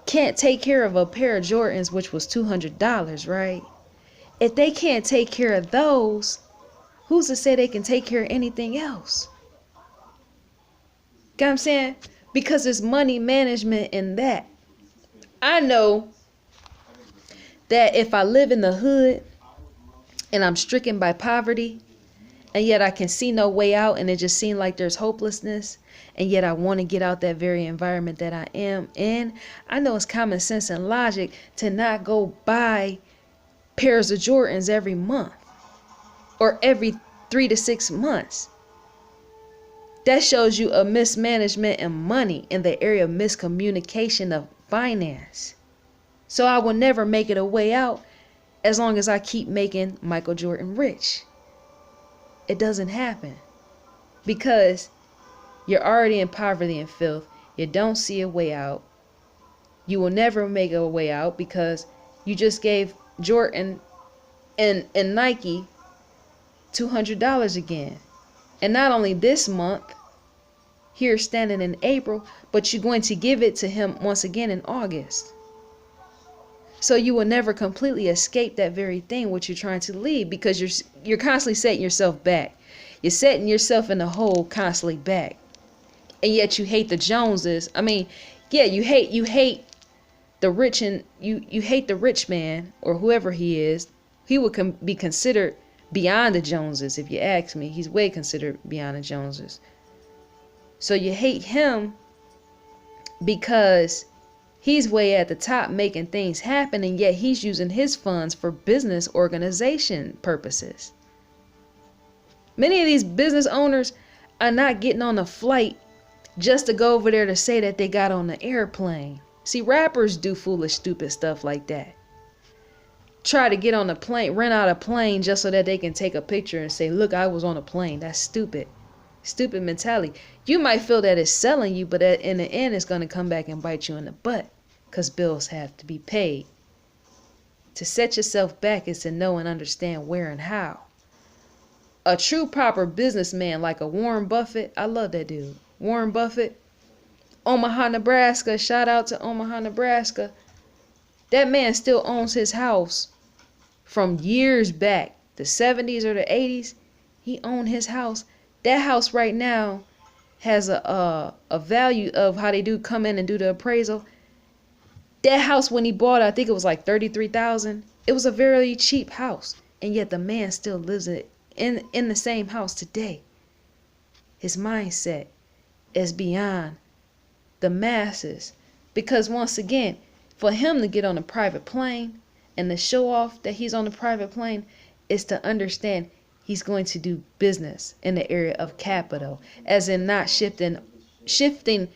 can't take care of a pair of Jordans, which was $200, right? If they can't take care of those, who's to say they can take care of anything else? Get what I'm saying? Because there's money management in that. I know that if I live in the hood and I'm stricken by poverty, and yet I can see no way out and it just seems like there's hopelessness, and yet I want to get out that very environment that I am in, I know it's common sense and logic to not go buy pairs of Jordans every month or every 3 to 6 months. That shows you a mismanagement in money in the area of miscommunication of finance. So I will never make it a way out as long as I keep making Michael Jordan rich. It doesn't happen because you're already in poverty and filth. You don't see a way out. You will never make a way out because you just gave Jordan and Nike $200 again. And not only this month, here standing in April, but you're going to give it to him once again in August. So you will never completely escape that very thing what you're trying to leave, because you're constantly setting yourself back. You're setting yourself in the hole constantly back. And yet you hate the Joneses. I mean, yeah, you hate the rich, and you hate the rich man or whoever he is. He would be considered beyond the Joneses. If you ask me, he's way considered beyond the Joneses. So you hate him because he's way at the top making things happen, and yet he's using his funds for business organization purposes. Many of these business owners are not getting on a flight just to go over there to say that they got on the airplane. See, rappers do foolish, stupid stuff like that. Try to get on a plane, rent out a plane just so that they can take a picture and say, look, I was on a plane. That's stupid. Stupid mentality. You might feel that it's selling you, but in the end, it's going to come back and bite you in the butt because bills have to be paid. To set yourself back is to know and understand where and how. A true proper businessman like a Warren Buffett, I love that dude. Warren Buffett, Omaha, Nebraska. Shout out to Omaha, Nebraska. That man still owns his house from years back, the 70s or the 80s. He owned his house. That house right now has a value of how they do come in and do the appraisal. That house when he bought it, I think it was like 33,000. It was a very cheap house, and yet the man still lives in the same house today. His mindset is beyond the masses, because once again, for him to get on a private plane and to show off that he's on a private plane is to understand he's going to do business in the area of capital, as in not shifting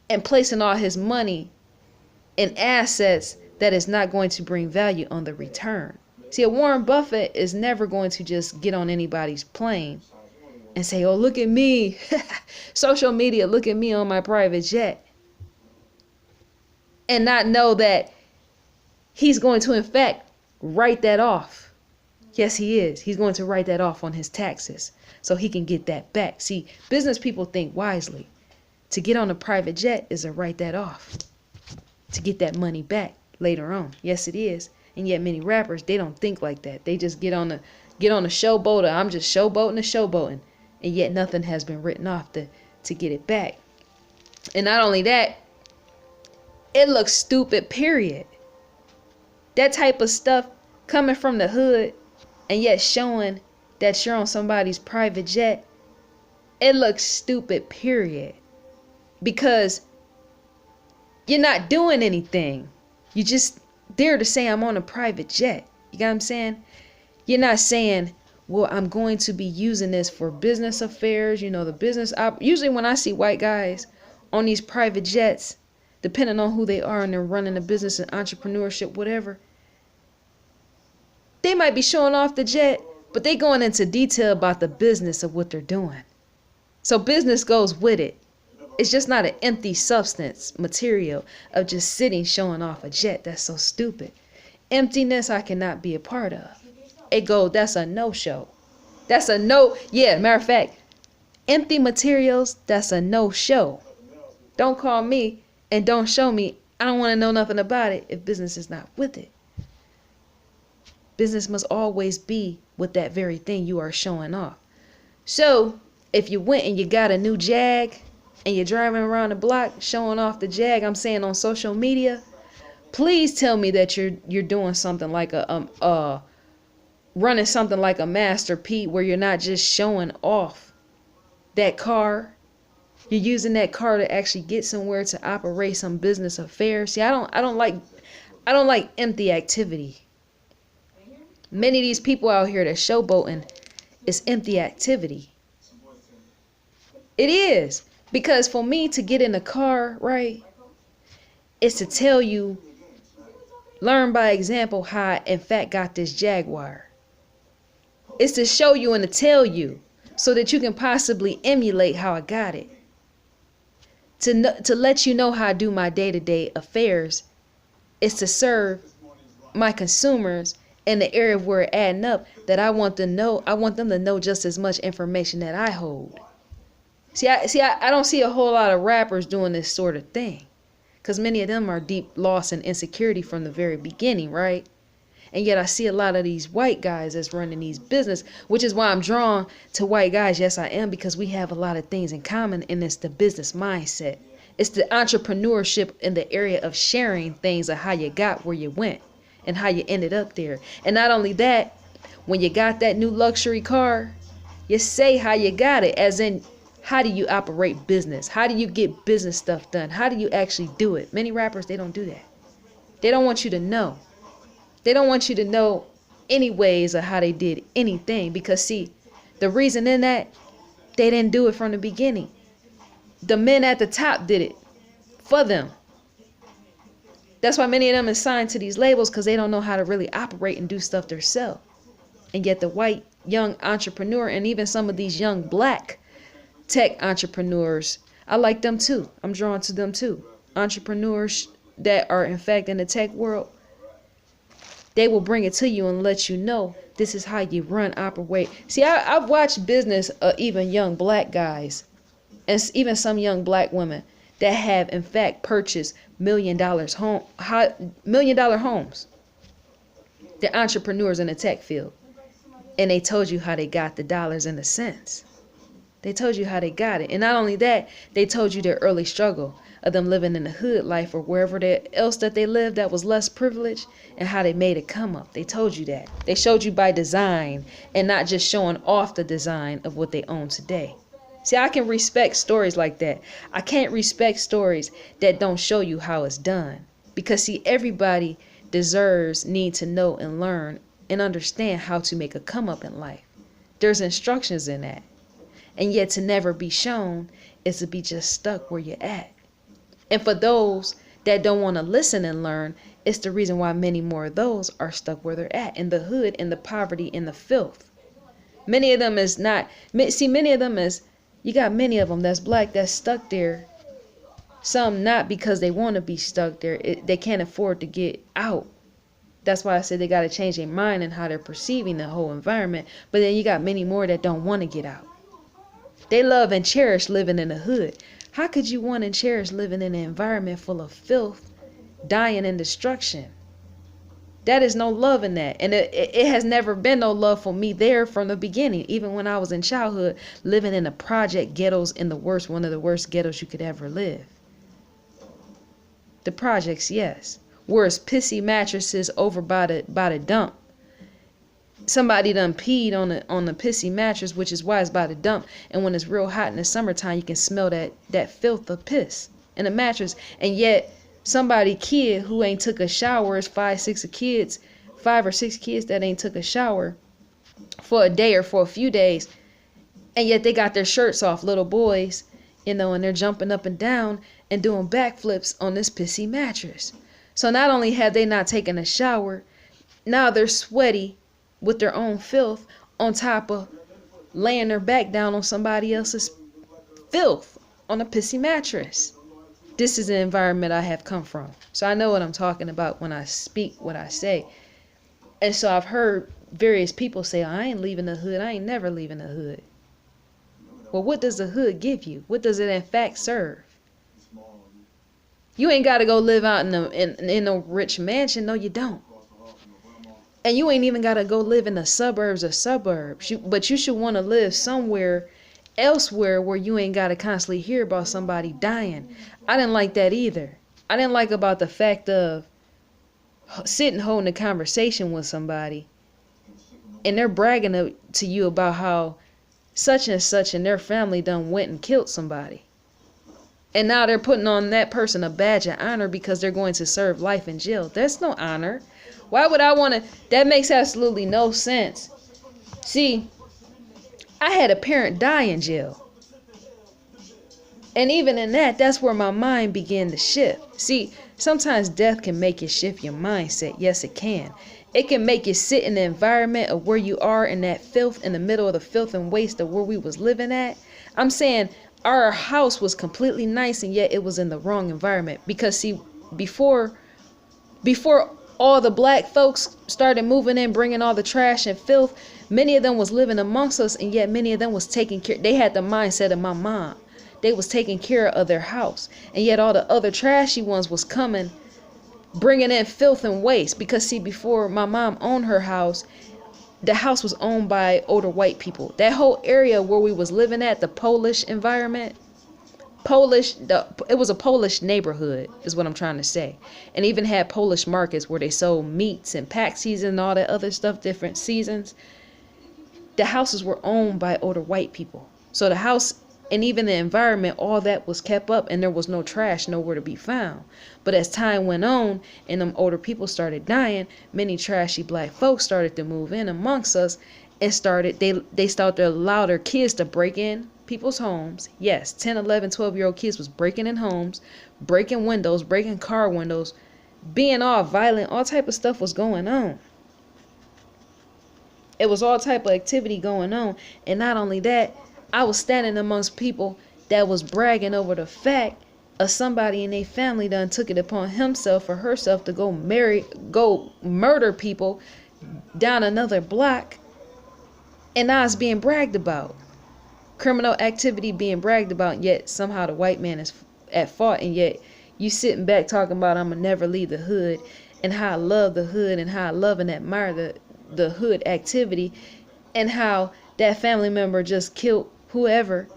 and placing all his money in assets that is not going to bring value on the return. See, a Warren Buffett is never going to just get on anybody's plane and say, oh, look at me. Social media, look at me on my private jet. And not know that he's going to, in fact, write that off. Yes, he is. He's going to write that off on his taxes so he can get that back. See, business people think wisely. To get on a private jet is to write that off, to get that money back later on. Yes, it is. And yet many rappers, they don't think like that. They just get on a showboat, or I'm just showboating and showboating. And yet nothing has been written off to get it back. And not only that, it looks stupid, period. That type of stuff coming from the hood and yet showing that you're on somebody's private jet, it looks stupid, period. Because you're not doing anything. You just there to say I'm on a private jet. You got what I'm saying? You're not saying, well, I'm going to be using this for business affairs. You know, the business. Usually when I see white guys on these private jets, depending on who they are and they're running a business and entrepreneurship, whatever, they might be showing off the jet, but they going into detail about the business of what they're doing. So business goes with it. It's just not an empty substance material of just sitting showing off a jet. That's so stupid. Emptiness I cannot be a part of. That's a no-show. That's a no. Yeah, matter of fact, empty materials, that's a no-show. Don't call me and don't show me. I don't want to know nothing about it if business is not with it. Business must always be with that very thing you are showing off. So if you went and you got a new Jag and you're driving around the block showing off the Jag, I'm saying on social media, please tell me that you're doing something like running something like a Master P, where you're not just showing off that car. You're using that car to actually get somewhere to operate some business affairs. See, I don't like empty activity. Many of these people out here that showboating is empty activity. It is. Because for me to get in a car, right, is to tell you, learn by example how I in fact got this Jaguar. It's to show you and to tell you so that you can possibly emulate how I got it. To let you know how I do my day-to-day affairs is to serve my consumers in the area where it's adding up, that I want them to know just as much information that I hold. I don't see a whole lot of rappers doing this sort of thing, because many of them are deep lost in insecurity from the very beginning, right? And yet I see a lot of these white guys that's running these business, which is why I'm drawn to white guys. Yes, I am, because we have a lot of things in common, and it's the business mindset. It's the entrepreneurship in the area of sharing things of how you got where you went and how you ended up there. And not only that, when you got that new luxury car, you say how you got it, as in, how do you operate business? How do you get business stuff done? How do you actually do it? Many rappers, they don't do that. They don't want you to know. They don't want you to know any ways of how they did anything, because see, the reason in that, they didn't do it from the beginning. The men at the top did it for them. That's why many of them are signed to these labels, because they don't know how to really operate and do stuff themselves. And yet the white young entrepreneur, and even some of these young black tech entrepreneurs, I like them too. I'm drawn to them too. Entrepreneurs that are in fact in the tech world, they will bring it to you and let you know this is how you run, operate. See, I've watched business even young black guys and even some young black women that have in fact purchased $1 million homes. They're entrepreneurs in the tech field, and they told you how they got the dollars and the cents. They told you how they got it. And not only that, they told you their early struggle of them living in the hood life or wherever else that they lived that was less privileged, and how they made it come up. They told you that. They showed you by design and not just showing off the design of what they own today. See, I can respect stories like that. I can't respect stories that don't show you how it's done. Because see, everybody need to know and learn and understand how to make a come up in life. There's instructions in that. And yet to never be shown is to be just stuck where you're at. And for those that don't want to listen and learn, it's the reason why many more of those are stuck where they're at, in the hood, in the poverty, in the filth. Many of them is not, see, many of them is, you got many of them that's black that's stuck there. Some not because they want to be stuck there. They can't afford to get out. That's why I said they got to change their mind and how they're perceiving the whole environment. But then you got many more that don't want to get out. They love and cherish living in the hood. How could you want and cherish living in an environment full of filth, dying, and destruction? That is no love in that. And it has never been no love for me there from the beginning. Even when I was in childhood, living in the project ghettos, in one of the worst ghettos you could ever live. The projects, yes. Whereas pissy mattresses over by the dump. Somebody done peed on the pissy mattress, which is why it's by the dump. And when it's real hot in the summertime, you can smell that filth of piss in the mattress. And yet kid who ain't took a shower, is 5 or 6 kids that ain't took a shower for a day or for a few days, and yet they got their shirts off, little boys, and they're jumping up and down and doing backflips on this pissy mattress. So not only have they not taken a shower, now they're sweaty with their own filth on top of laying their back down on somebody else's filth on a pissy mattress. This is the environment I have come from. So I know what I'm talking about when I speak what I say. And so I've heard various people say, I ain't leaving the hood. I ain't never leaving the hood. Well, what does the hood give you? What does it in fact serve? You ain't got to go live out in a rich mansion. No, you don't. And you ain't even got to go live in the suburbs or suburbs. But you should want to live somewhere elsewhere where you ain't got to constantly hear about somebody dying. I didn't like that either. I didn't like about the fact of sitting holding a conversation with somebody and they're bragging to you about how such and such and their family done went and killed somebody. And now they're putting on that person a badge of honor because they're going to serve life in jail. That's no honor. Why would I want to? That makes absolutely no sense. See, I had a parent die in jail. And even in that, that's where my mind began to shift. See, sometimes death can make you shift your mindset. Yes, it can. It can make you sit in the environment of where you are in that filth, in the middle of the filth and waste of where we was living at. I'm saying our house was completely nice and yet it was in the wrong environment. Because see, before all the black folks started moving in, bringing all the trash and filth, many of them was living amongst us, and yet many of them was taking care. They had the mindset of my mom. They was taking care of their house, and yet all the other trashy ones was coming, bringing in filth and waste. Because see, before my mom owned her house, the house was owned by older white people. That whole area where we was living at, the Polish environment, it was a Polish neighborhood is what I'm trying to say. And even had Polish markets where they sold meats and pack season and all that other stuff, different seasons. The houses were owned by older white people. So the house and even the environment, all that was kept up, and there was no trash nowhere to be found. But as time went on and them older people started dying, many trashy black folks started to move in amongst us and they started to allow their kids to break in people's homes. Yes, 10, 11, 12-year-old kids was breaking in homes, breaking windows, breaking car windows, being all violent. All type of stuff was going on. It was all type of activity going on. And not only that, I was standing amongst people that was bragging over the fact of somebody in their family done took it upon himself or herself to go murder people down another block. And now it's being bragged about. Criminal activity being bragged about, yet somehow the white man is at fault. And yet you sitting back talking about I'ma never leave the hood, and how I love the hood, and how I love and admire the hood activity, and how that family member just killed whoever.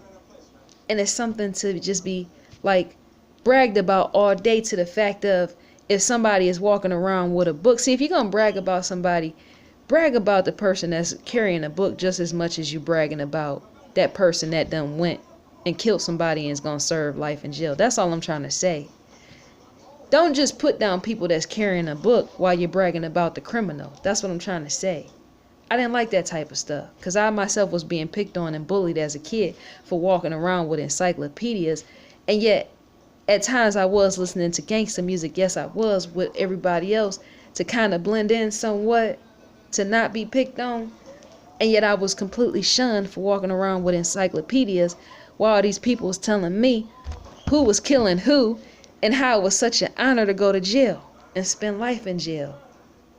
And it's something to just be like bragged about all day, to the fact of, if somebody is walking around with a book. See, if you're going to brag about somebody, brag about the person that's carrying a book just as much as you bragging about that person that done went and killed somebody and is going to serve life in jail. That's all I'm trying to say. Don't just put down people that's carrying a book while you're bragging about the criminal. That's what I'm trying to say. I didn't like that type of stuff, because I myself was being picked on and bullied as a kid for walking around with encyclopedias. And yet, at times I was listening to gangster music. Yes, I was, with everybody else, to kind of blend in somewhat, to not be picked on. And yet I was completely shunned for walking around with encyclopedias, while all these people was telling me who was killing who, and how it was such an honor to go to jail and spend life in jail.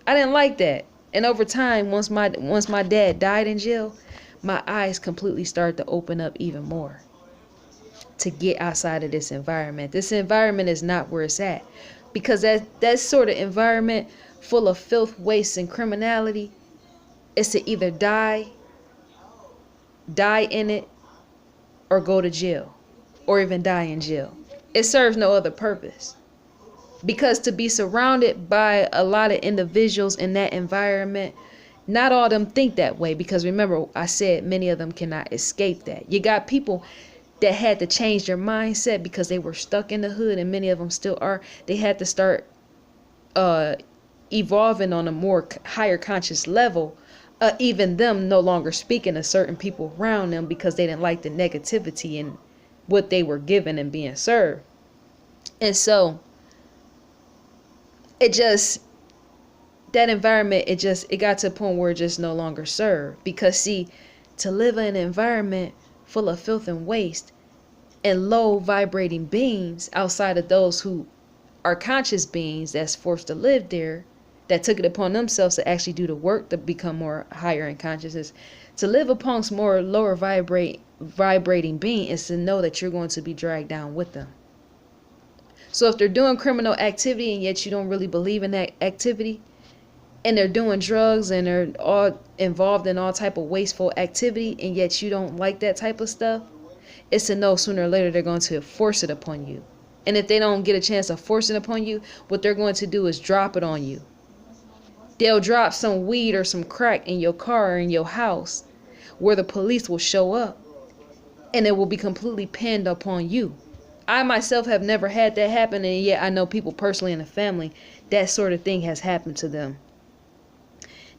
I didn't like that. And over time, once my dad died in jail, my eyes completely started to open up even more to get outside of this environment. This environment is not where it's at, because that sort of environment full of filth, waste, and criminality is to either die in it, or go to jail, or even die in jail. It serves no other purpose. Because to be surrounded by a lot of individuals in that environment, not all of them think that way. Because remember, I said many of them cannot escape that. You got people that had to change their mindset because they were stuck in the hood, and many of them still are. They had to start evolving on a more higher conscious level. Even them no longer speaking to certain people around them because they didn't like the negativity and what they were given and being served. And so that environment, it got to a point where it just no longer served. Because see, to live in an environment full of filth and waste and low vibrating beings, outside of those who are conscious beings that's forced to live there, that took it upon themselves to actually do the work to become more higher in consciousness, to live amongst more lower vibrating beings, is to know that you're going to be dragged down with them. So if they're doing criminal activity and yet you don't really believe in that activity, and they're doing drugs and they're all involved in all type of wasteful activity and yet you don't like that type of stuff, it's to know sooner or later they're going to force it upon you. And if they don't get a chance of forcing it upon you, what they're going to do is drop it on you. They'll drop some weed or some crack in your car or in your house, where the police will show up, and it will be completely pinned upon you. I myself have never had that happen, and yet I know people personally in the family that sort of thing has happened to them.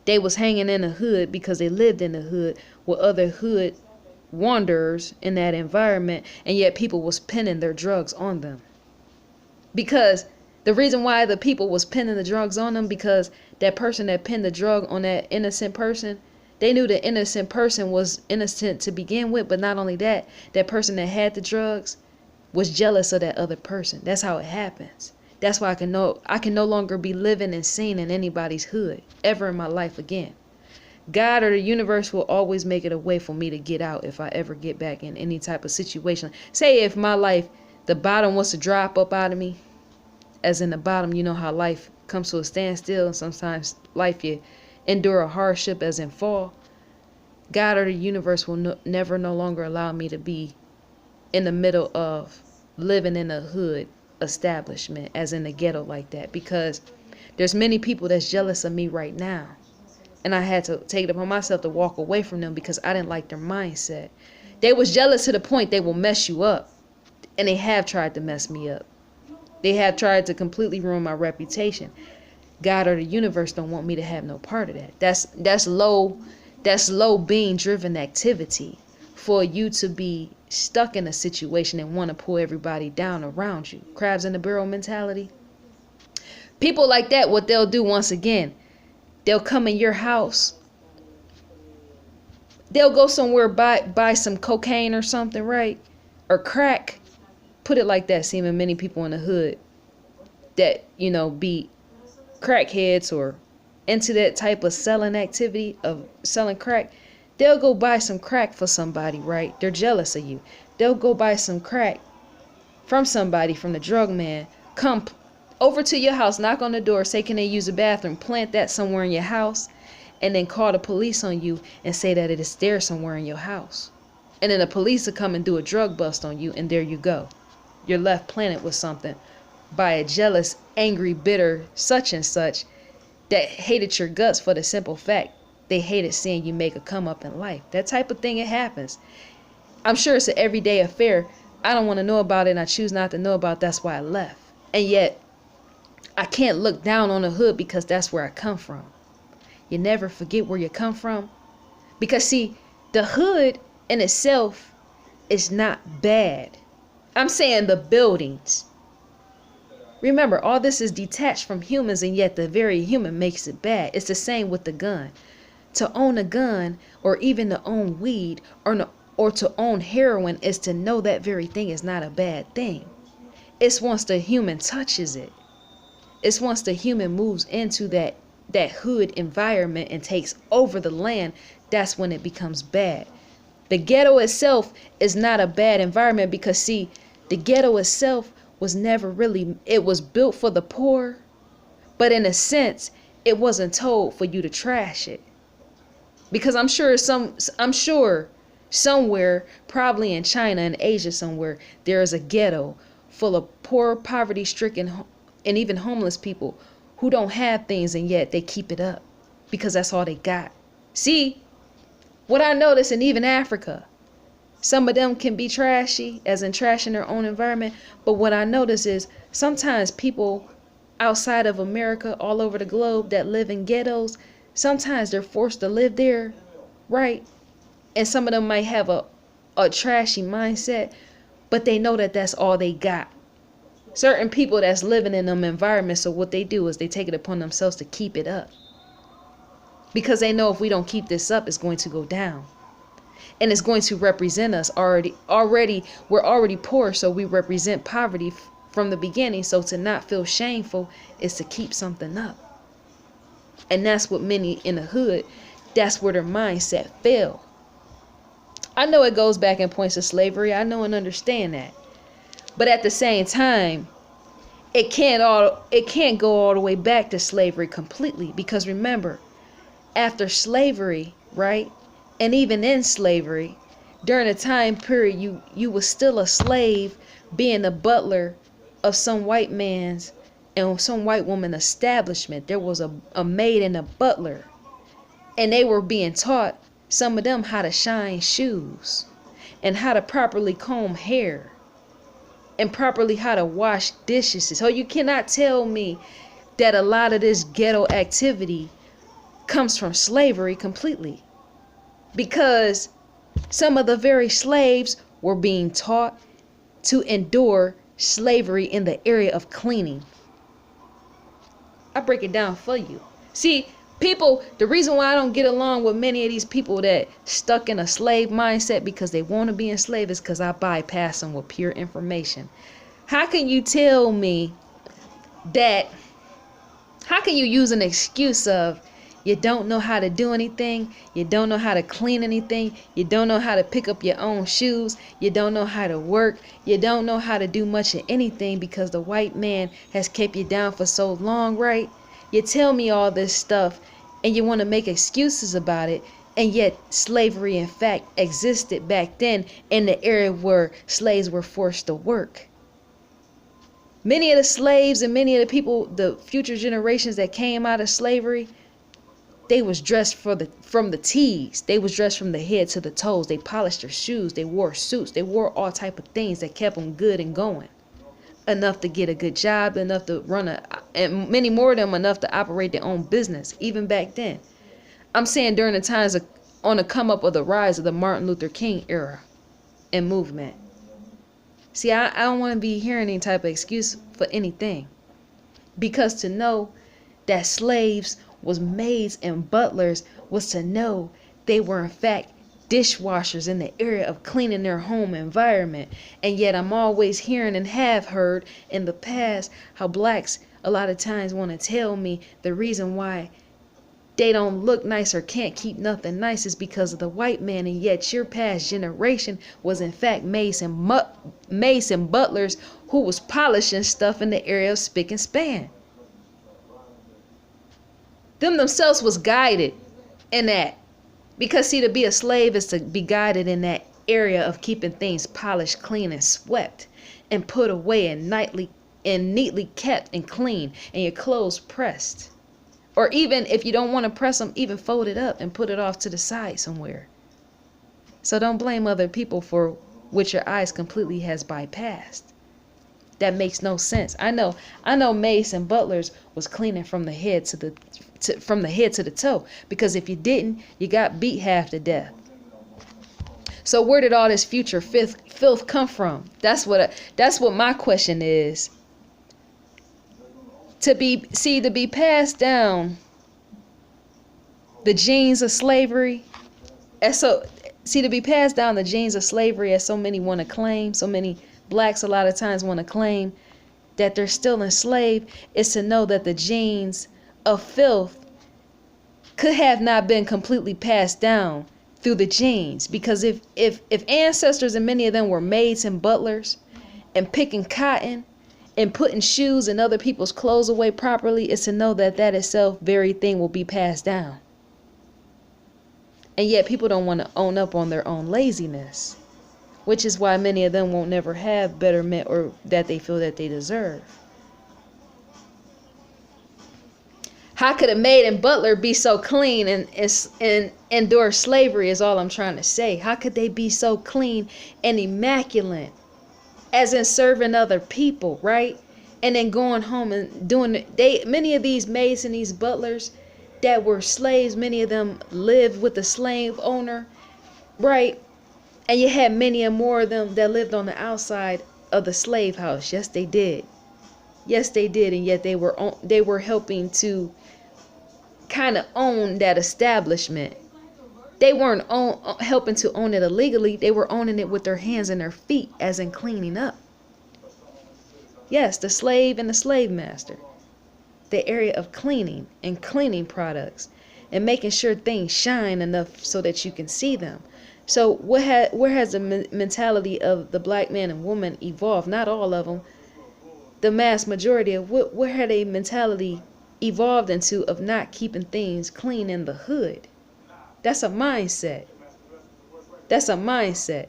They was hanging in the hood because they lived in the hood with other hood wanderers in that environment, and yet people was pinning their drugs on them. Because the reason why the people was pinning the drugs on them, because that person that pinned the drug on that innocent person, they knew the innocent person was innocent to begin with. But not only that, that person that had the drugs was jealous of that other person. That's how it happens. That's why I can no longer be living and seen in anybody's hood ever in my life again. God or the universe will always make it a way for me to get out if I ever get back in any type of situation. Say if my life, the bottom was to drop up out of me, as in the bottom, you know how life comes to a standstill, and sometimes life you endure a hardship as in fall. God or the universe will never no longer allow me to be in the middle of living in a hood establishment, as in the ghetto like that, because there's many people that's jealous of me right now, and I had to take it upon myself to walk away from them because I didn't like their mindset. They was jealous to the point they will mess you up, and they have tried to mess me up. They have tried to completely ruin my reputation. God or the universe don't want me to have no part of that. That's low being driven activity, for you to be stuck in a situation and want to pull everybody down around you. Crabs in the barrel mentality. People like that, what they'll do, once again, they'll come in your house. They'll go somewhere, buy some cocaine or something, right? Or crack. Put it like that. Seeming many people in the hood that, be crackheads or into that type of selling activity of selling crack. They'll go buy some crack for somebody, right? They're jealous of you. They'll go buy some crack from somebody, from the drug man. Come over to your house, knock on the door, say, can they use a bathroom? Plant that somewhere in your house, and then call the police on you and say that it is there somewhere in your house. And then the police will come and do a drug bust on you, and there you go. You're left planted with something by a jealous, angry, bitter such and such that hated your guts for the simple fact they hated seeing you make a come up in life. That type of thing, it happens. I'm sure it's an everyday affair. I don't want to know about it, and I choose not to know about it. That's why I left. And yet, I can't look down on the hood because that's where I come from. You never forget where you come from. Because see, the hood in itself is not bad. I'm saying the buildings. Remember, all this is detached from humans, and yet the very human makes it bad. It's the same with the gun. To own a gun, or even to own weed, or to own heroin, is to know that very thing is not a bad thing. It's once the human touches it. It's once the human moves into that hood environment and takes over the land, that's when it becomes bad. The ghetto itself is not a bad environment because see, the ghetto itself was never really, it was built for the poor, but in a sense, it wasn't told for you to trash it. Because I'm sure somewhere, probably in China and Asia somewhere, there is a ghetto full of poor, poverty-stricken, and even homeless people who don't have things, and yet they keep it up because that's all they got. See, what I notice, and even Africa, some of them can be trashy, as in trash in their own environment. But what I notice is sometimes people outside of America, all over the globe, that live in ghettos, sometimes they're forced to live there, right? And some of them might have a trashy mindset, but they know that that's all they got. Certain people that's living in them environments, so what they do is they take it upon themselves to keep it up. Because they know if we don't keep this up, it's going to go down. And it's going to represent us already. We're already poor, so we represent poverty from the beginning. So to not feel shameful is to keep something up. And that's what many in the hood, that's where their mindset fell. I know it goes back and points to slavery. I know and understand that. But at the same time, it can't go all the way back to slavery completely. Because remember, after slavery, right? And even in slavery, during a time period, you was still a slave, being a butler of some white man's and some white woman establishment. There was a maid and a butler. And they were being taught, some of them, how to shine shoes and how to properly comb hair and properly how to wash dishes. So you cannot tell me that a lot of this ghetto activity comes from slavery completely. Because some of the very slaves were being taught to endure slavery in the area of cleaning. I break it down for you. See, people, the reason why I don't get along with many of these people that stuck in a slave mindset because they want to be enslaved is because I bypass them with pure information. How can you tell me that, how can you use an excuse of you don't know how to do anything, you don't know how to clean anything, you don't know how to pick up your own shoes, you don't know how to work, you don't know how to do much of anything because the white man has kept you down for so long, right? You tell me all this stuff and you want to make excuses about it, and yet slavery in fact existed back then in the area where slaves were forced to work. Many of the slaves and many of the people, the future generations that came out of slavery, they was dressed from the T's. They was dressed from the head to the toes. They polished their shoes. They wore suits. They wore all type of things that kept them good and going. Enough to get a good job, enough to and many more of them enough to operate their own business, even back then. I'm saying during the times on the come up of the rise of the Martin Luther King era and movement. See, I don't want to be hearing any type of excuse for anything. Because to know that slaves was maids and butlers was to know they were in fact dishwashers in the area of cleaning their home environment. And yet I'm always hearing and have heard in the past how blacks a lot of times want to tell me the reason why they don't look nice or can't keep nothing nice is because of the white man. And yet your past generation was in fact maids and butlers who was polishing stuff in the area of spick and span. Them themselves was guided in that. Because see, to be a slave is to be guided in that area of keeping things polished, clean, and swept, and put away and neatly kept and clean, and your clothes pressed. Or even if you don't want to press them, even fold it up and put it off to the side somewhere. So don't blame other people for which your eyes completely has bypassed. That makes no sense. I know maids and butlers was cleaning from the head to the toe, because if you didn't, you got beat half to death. So where did all this future filth come from? That's what my question is. To be passed down the genes of slavery, to be passed down the genes of slavery, as so many want to claim, so many blacks a lot of times want to claim that they're still enslaved, is to know that the genes of filth could have not been completely passed down through the genes. Because if ancestors, and many of them were maids and butlers, and picking cotton and putting shoes and other people's clothes away properly, is to know that that itself very thing will be passed down. And yet people don't want to own up on their own laziness, which is why many of them won't never have betterment or that they feel that they deserve. How could a maid and butler be so clean and endure slavery, is all I'm trying to say. How could they be so clean and immaculate, as in serving other people, right? And then going home and doing many of these maids and these butlers that were slaves, many of them lived with the slave owner, right? And you had many and more of them that lived on the outside of the slave house. Yes, they did. Yes, they did. And yet they were helping to kind of own that establishment. They weren't helping to own it illegally. They were owning it with their hands and their feet, as in cleaning up. Yes, the slave and the slave master. The area of cleaning and cleaning products and making sure things shine enough so that you can see them. So where has the mentality of the black man and woman evolved? Not all of them. The mass majority of where had a mentality evolved into of not keeping things clean in the hood? That's a mindset. That's a mindset.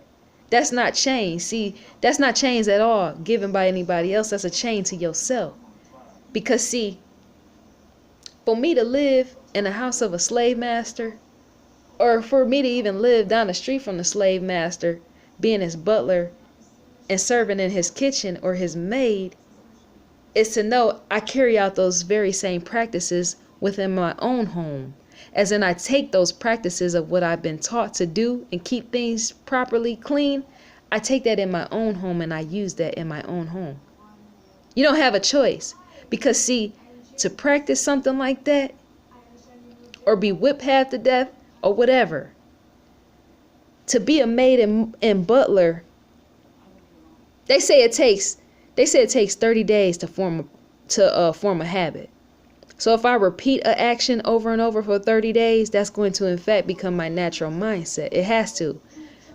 That's not change. See, that's not change at all given by anybody else. That's a change to yourself. Because see, for me to live in the house of a slave master, or for me to even live down the street from the slave master, being his butler and serving in his kitchen or his maid, is to know I carry out those very same practices within my own home. As in, I take those practices of what I've been taught to do and keep things properly clean. I take that in my own home and I use that in my own home. You don't have a choice, because see, to practice something like that, or be whipped half to death, or whatever, to be a maid and butler, they say it takes 30 days to form a habit. So if I repeat an action over and over for 30 days, that's going to in fact become my natural mindset. It has to,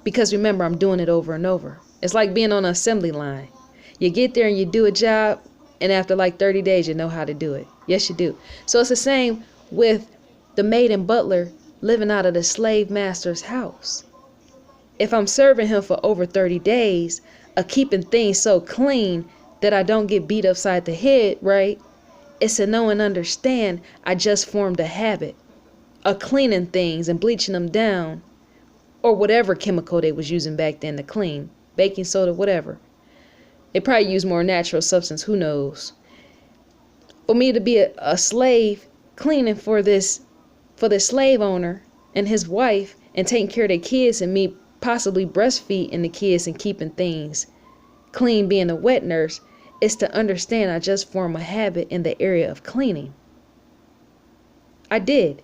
because remember, I'm doing it over and over. It's like being on an assembly line. You get there and you do a job, and after like 30 days, you know how to do it. Yes, you do. So it's the same with the maid and butler living out of the slave master's house. If I'm serving him for over 30 days of keeping things so clean that I don't get beat upside the head, right? It's to know and understand I just formed a habit of cleaning things and bleaching them down, or whatever chemical they was using back then to clean, baking soda, whatever. They probably use more natural substance, who knows. For me to be a slave cleaning for this slave owner and his wife, and taking care of their kids, and me possibly breastfeeding the kids and keeping things clean, being a wet nurse, is to understand I just formed a habit in the area of cleaning. I did.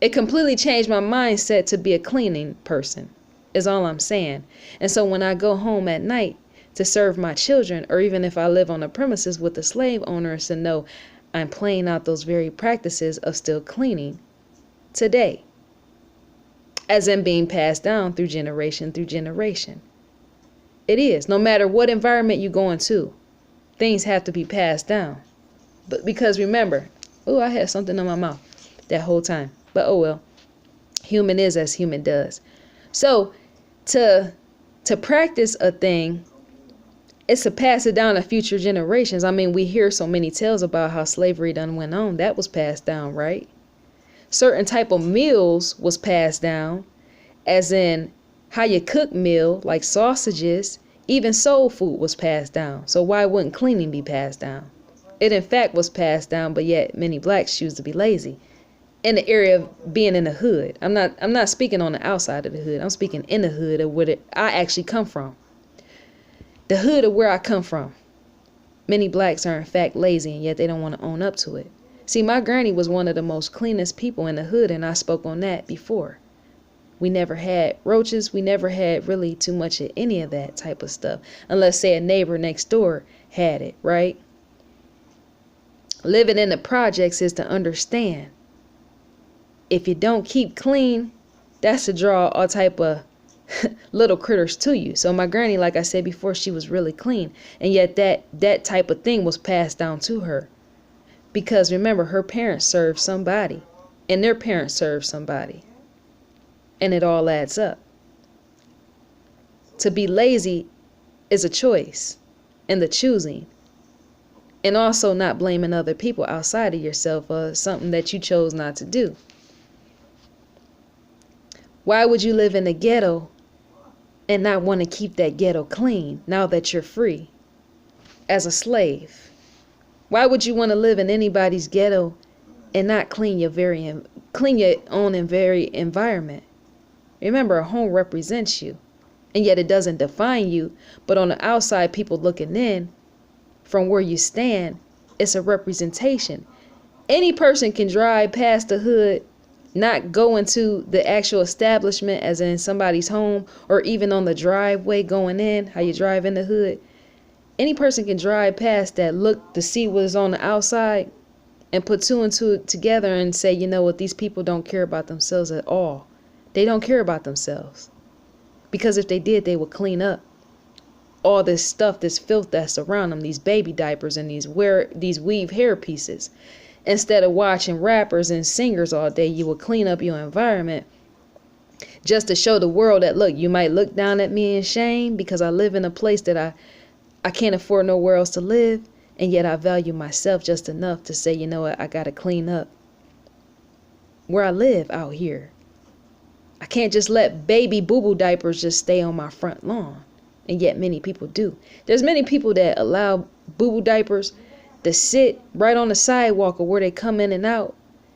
It completely changed my mindset to be a cleaning person, is all I'm saying. And so when I go home at night to serve my children, or even if I live on the premises with the slave owners, to know I'm playing out those very practices of still cleaning today, as in being passed down through generation. It is. No matter what environment you go into, things have to be passed down. But because remember, I had something in my mouth that whole time. But oh well, human is as human does. So to practice a thing, it's to pass it down to future generations. I mean, we hear so many tales about how slavery done went on. That was passed down, right? Certain type of meals was passed down, as in how you cook meal, like sausages. Even soul food was passed down. So why wouldn't cleaning be passed down? It in fact was passed down, but yet many blacks choose to be lazy. In the area of being in the hood. I'm not speaking on the outside of the hood. I'm speaking in the hood of where I actually come from. The hood of where I come from. Many blacks are in fact lazy, and yet they don't want to own up to it. See, my granny was one of the most cleanest people in the hood, and I spoke on that before. We never had roaches. We never had really too much of any of that type of stuff. Unless, say, a neighbor next door had it, right? Living in the projects is to understand. If you don't keep clean, that's to draw all type of little critters to you. So my granny, like I said before, she was really clean. And yet that type of thing was passed down to her. Because remember, her parents served somebody. And their parents served somebody. And it all adds up. To be lazy is a choice. And the choosing. And also not blaming other people outside of yourself for something that you chose not to do. Why would you live in the ghetto and not want to keep that ghetto clean now that you're free as a slave? Why would you want to live in anybody's ghetto and not clean your own and very environment? Remember, a home represents you, and yet it doesn't define you. But on the outside, people looking in from where you stand, it's a representation. Any person can drive past the hood, not go into the actual establishment as in somebody's home, or even on the driveway going in, how you drive in the hood. Any person can drive past that, look to see what is on the outside, and put two and two together and say, you know what, these people don't care about themselves at all. They don't care about themselves. Because if they did, they would clean up all this stuff, this filth that's around them, these baby diapers and these weave hair pieces. Instead of watching rappers and singers all day, you would clean up your environment just to show the world that, look, you might look down at me in shame because I live in a place that I can't afford nowhere else to live, and yet I value myself just enough to say, you know what, I got to clean up where I live out here. I can't just let baby boo-boo diapers just stay on my front lawn, and yet many people do. There's many people that allow boo-boo diapers to sit right on the sidewalk or where they come in and out,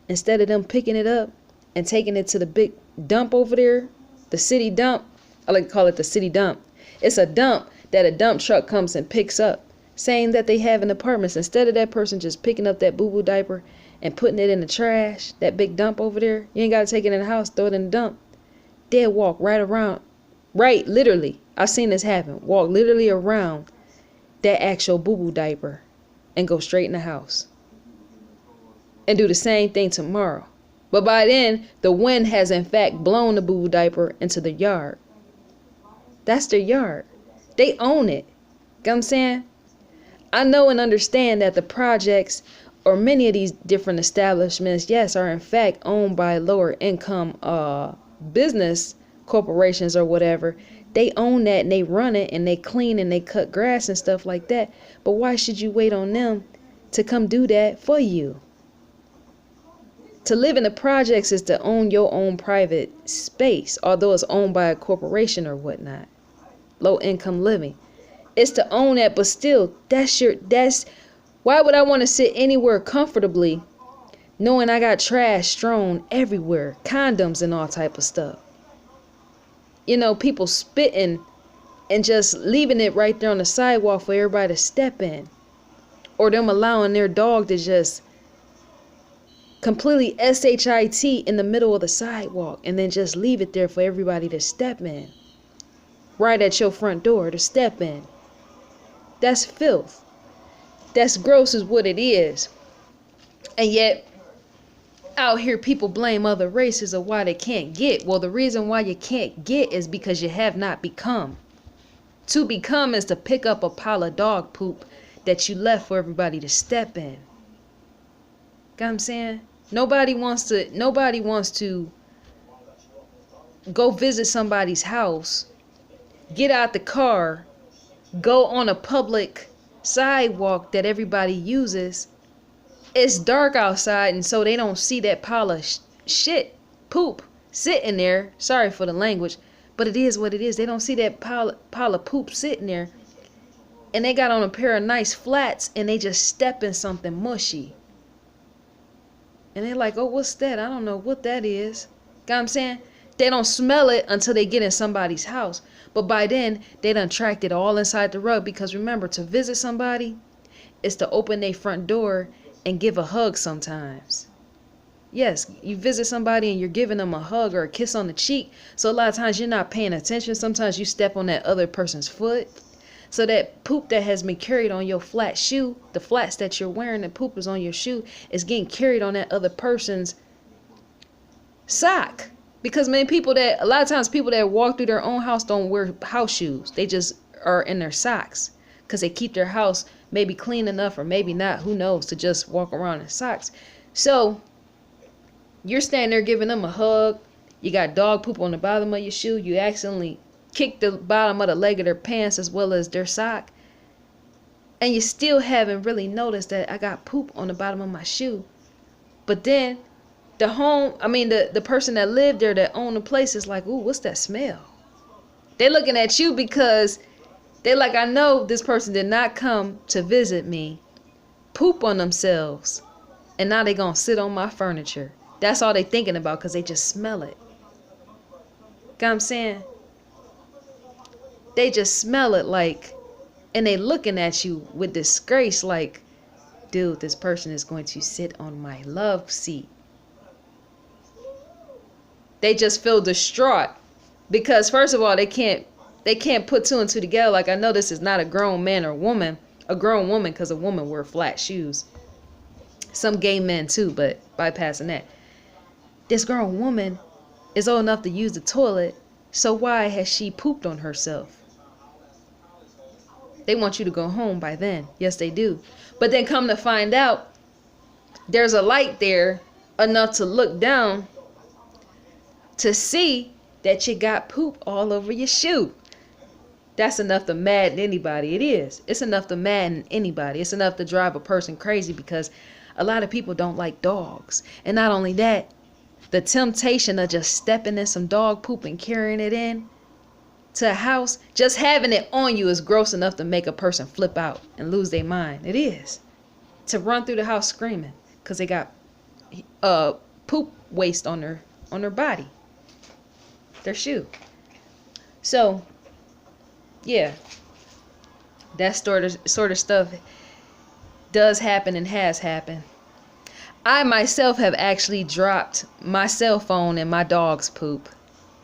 instead of them picking it up and taking it to the big dump over there, the city dump. I like to call it the city dump. It's a dump that a dump truck comes and picks up, saying that they have in apartments. Instead of that person just picking up that boo-boo diaper and putting it in the trash, that big dump over there, you ain't got to take it in the house, throw it in the dump. They'll walk right around, right, literally, I've seen this happen, walk literally around that actual boo-boo diaper and go straight in the house and do the same thing tomorrow. But by then, the wind has in fact blown the boo-boo diaper into the yard. That's their yard. They own it. Get what I'm saying? I know and understand that the projects or many of these different establishments, yes, are in fact owned by lower income business corporations or whatever. They own that and they run it and they clean and they cut grass and stuff like that. But why should you wait on them to come do that for you? To live in the projects is to own your own private space, although it's owned by a corporation or whatnot. Low income living. It's to own that, but still, why would I want to sit anywhere comfortably knowing I got trash strewn everywhere, condoms and all type of stuff? You know, people spitting and just leaving it right there on the sidewalk for everybody to step in. Or them allowing their dog to just completely shit in the middle of the sidewalk and then just leave it there for everybody to step in. Right at your front door to step in. That's filth. That's gross is what it is. And yet, out here people blame other races of why they can't get. Well, the reason why you can't get is because you have not become. To become is to pick up a pile of dog poop that you left for everybody to step in. Got what I'm saying? Nobody wants to go visit somebody's house get out the car, go on a public sidewalk that everybody uses. It's dark outside, and so they don't see that pile of shit, poop, sitting there. Sorry for the language, but it is what it is. They don't see that pile of poop sitting there. And they got on a pair of nice flats, and they just step in something mushy. And they're like, oh, what's that? I don't know what that is. Got what I'm saying? They don't smell it until they get in somebody's house. But by then, they done tracked it all inside the rug. Because remember, to visit somebody is to open their front door and give a hug sometimes. Yes, you visit somebody and you're giving them a hug or a kiss on the cheek. So a lot of times you're not paying attention. Sometimes you step on that other person's foot. So that poop that has been carried on your flat shoe, the flats that you're wearing, the poop is on your shoe, is getting carried on that other person's sock. Because a lot of times people that walk through their own house don't wear house shoes. They just are in their socks. Because they keep their house maybe clean enough or maybe not, who knows, to just walk around in socks. So you're standing there giving them a hug. You got dog poop on the bottom of your shoe. You accidentally kick the bottom of the leg of their pants as well as their sock. And you still haven't really noticed that I got poop on the bottom of my shoe. But then the person that lived there that owned the place is like, ooh, what's that smell? They're looking at you because they're like, I know this person did not come to visit me, poop on themselves, and now they gonna sit on my furniture. That's all they thinking about because they just smell it. Got what I'm saying? They just smell it and they looking at you with disgrace like, dude, this person is going to sit on my love seat. They just feel distraught because first of all, they can't put two and two together. Like, I know this is not a grown man or woman, a grown woman, because a woman wear flat shoes. Some gay men too, but bypassing that. This grown woman is old enough to use the toilet, so why has she pooped on herself? They want you to go home by then. Yes, they do. But then come to find out, there's a light there enough to look down to see that you got poop all over your shoe. That's enough to madden anybody. It is. It's enough to madden anybody. It's enough to drive a person crazy because a lot of people don't like dogs. And not only that, the temptation of just stepping in some dog poop and carrying it in to a house, just having it on you is gross enough to make a person flip out and lose their mind. It is. To run through the house screaming because they got poop waste on their body, their shoe. So yeah, that sort of stuff does happen and has happened. I myself have actually dropped my cell phone in my dog's poop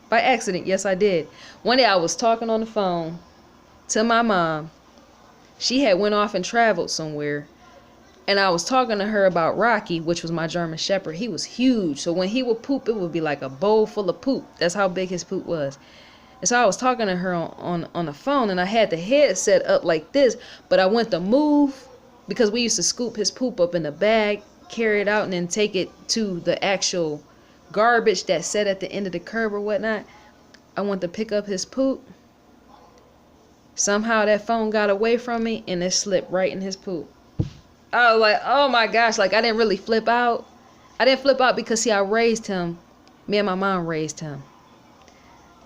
by accident. Yes, I did. One day I was talking on the phone to my mom. She had went off and traveled somewhere, and I was talking to her about Rocky, which was my German Shepherd. He was huge, so when he would poop, it would be like a bowl full of poop. That's how big his poop was. And so I was talking to her on the phone, and I had the headset up like this, but I went to move because we used to scoop his poop up in a bag, carry it out, and then take it to the actual garbage that sat at the end of the curb or whatnot. I went to pick up his poop. Somehow that phone got away from me, and it slipped right in his poop. I was like, oh my gosh, like I didn't really flip out. I didn't flip out because, see, I raised him. Me and my mom raised him.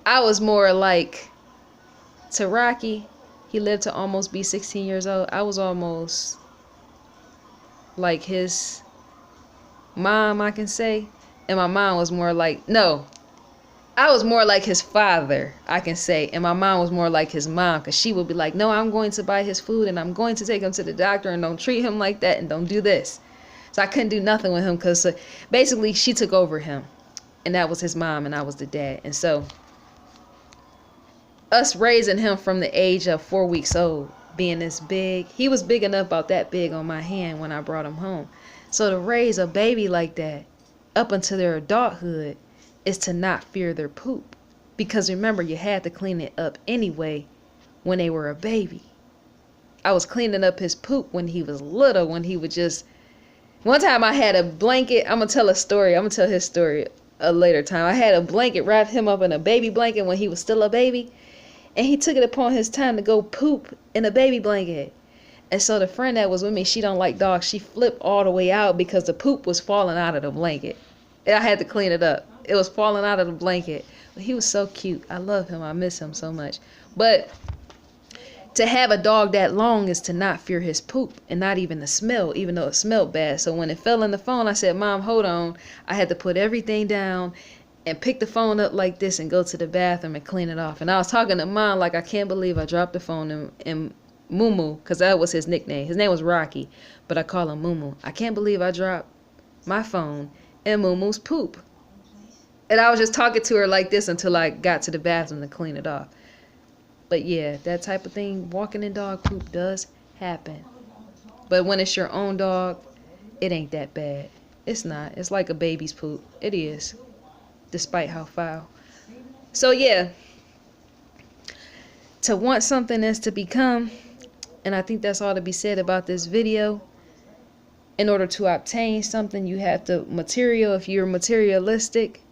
I was more like, to Rocky, he lived to almost be 16 years old. I was almost like his mom, I can say. And my mom was more like, no, I was more like his father, I can say. And my mom was more like his mom, because she would be like, no, I'm going to buy his food and I'm going to take him to the doctor, and don't treat him like that and don't do this. So I couldn't do nothing with him because basically she took over him. And that was his mom and I was the dad. And so us raising him from the age of 4 weeks old, being this big, he was big enough, about that big on my hand when I brought him home. So to raise a baby like that up until their adulthood is to not fear their poop. Because remember, you had to clean it up anyway when they were a baby. I was cleaning up his poop when he was little, when he would just... One time I had a blanket. I'm going to tell a story. I'm going to tell his story a later time. I had a blanket, wrapped him up in a baby blanket when he was still a baby. And he took it upon his time to go poop in a baby blanket. And so the friend that was with me, she don't like dogs. She flipped all the way out because the poop was falling out of the blanket. And I had to clean it up. It was falling out of the blanket. But he was so cute. I love him. I miss him so much. But to have a dog that long is to not fear his poop and not even the smell, even though it smelled bad. So when it fell in the phone, I said, Mom, hold on. I had to put everything down and pick the phone up like this and go to the bathroom and clean it off. And I was talking to Mom like, I can't believe I dropped the phone in Moo, because that was his nickname. His name was Rocky, but I call him Moo. I can't believe I dropped my phone in Moo's poop. And I was just talking to her like this until I got to the bathroom to clean it off. But yeah, that type of thing, walking in dog poop does happen. But when it's your own dog, it ain't that bad. It's not. It's like a baby's poop. It is, despite how foul. So yeah, to want something is to become. And I think that's all to be said about this video. In order to obtain something, you have to if you're materialistic.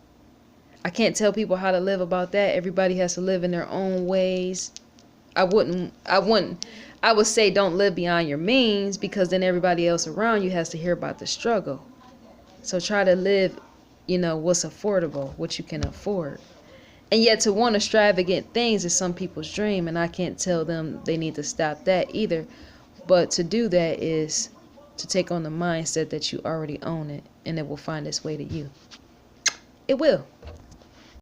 I can't tell people how to live about that. Everybody has to live in their own ways. I would say don't live beyond your means, because then everybody else around you has to hear about the struggle. So try to live, what's affordable, what you can afford. And yet to want extravagant things is some people's dream, and I can't tell them they need to stop that either. But to do that is to take on the mindset that you already own it, and it will find its way to you. It will.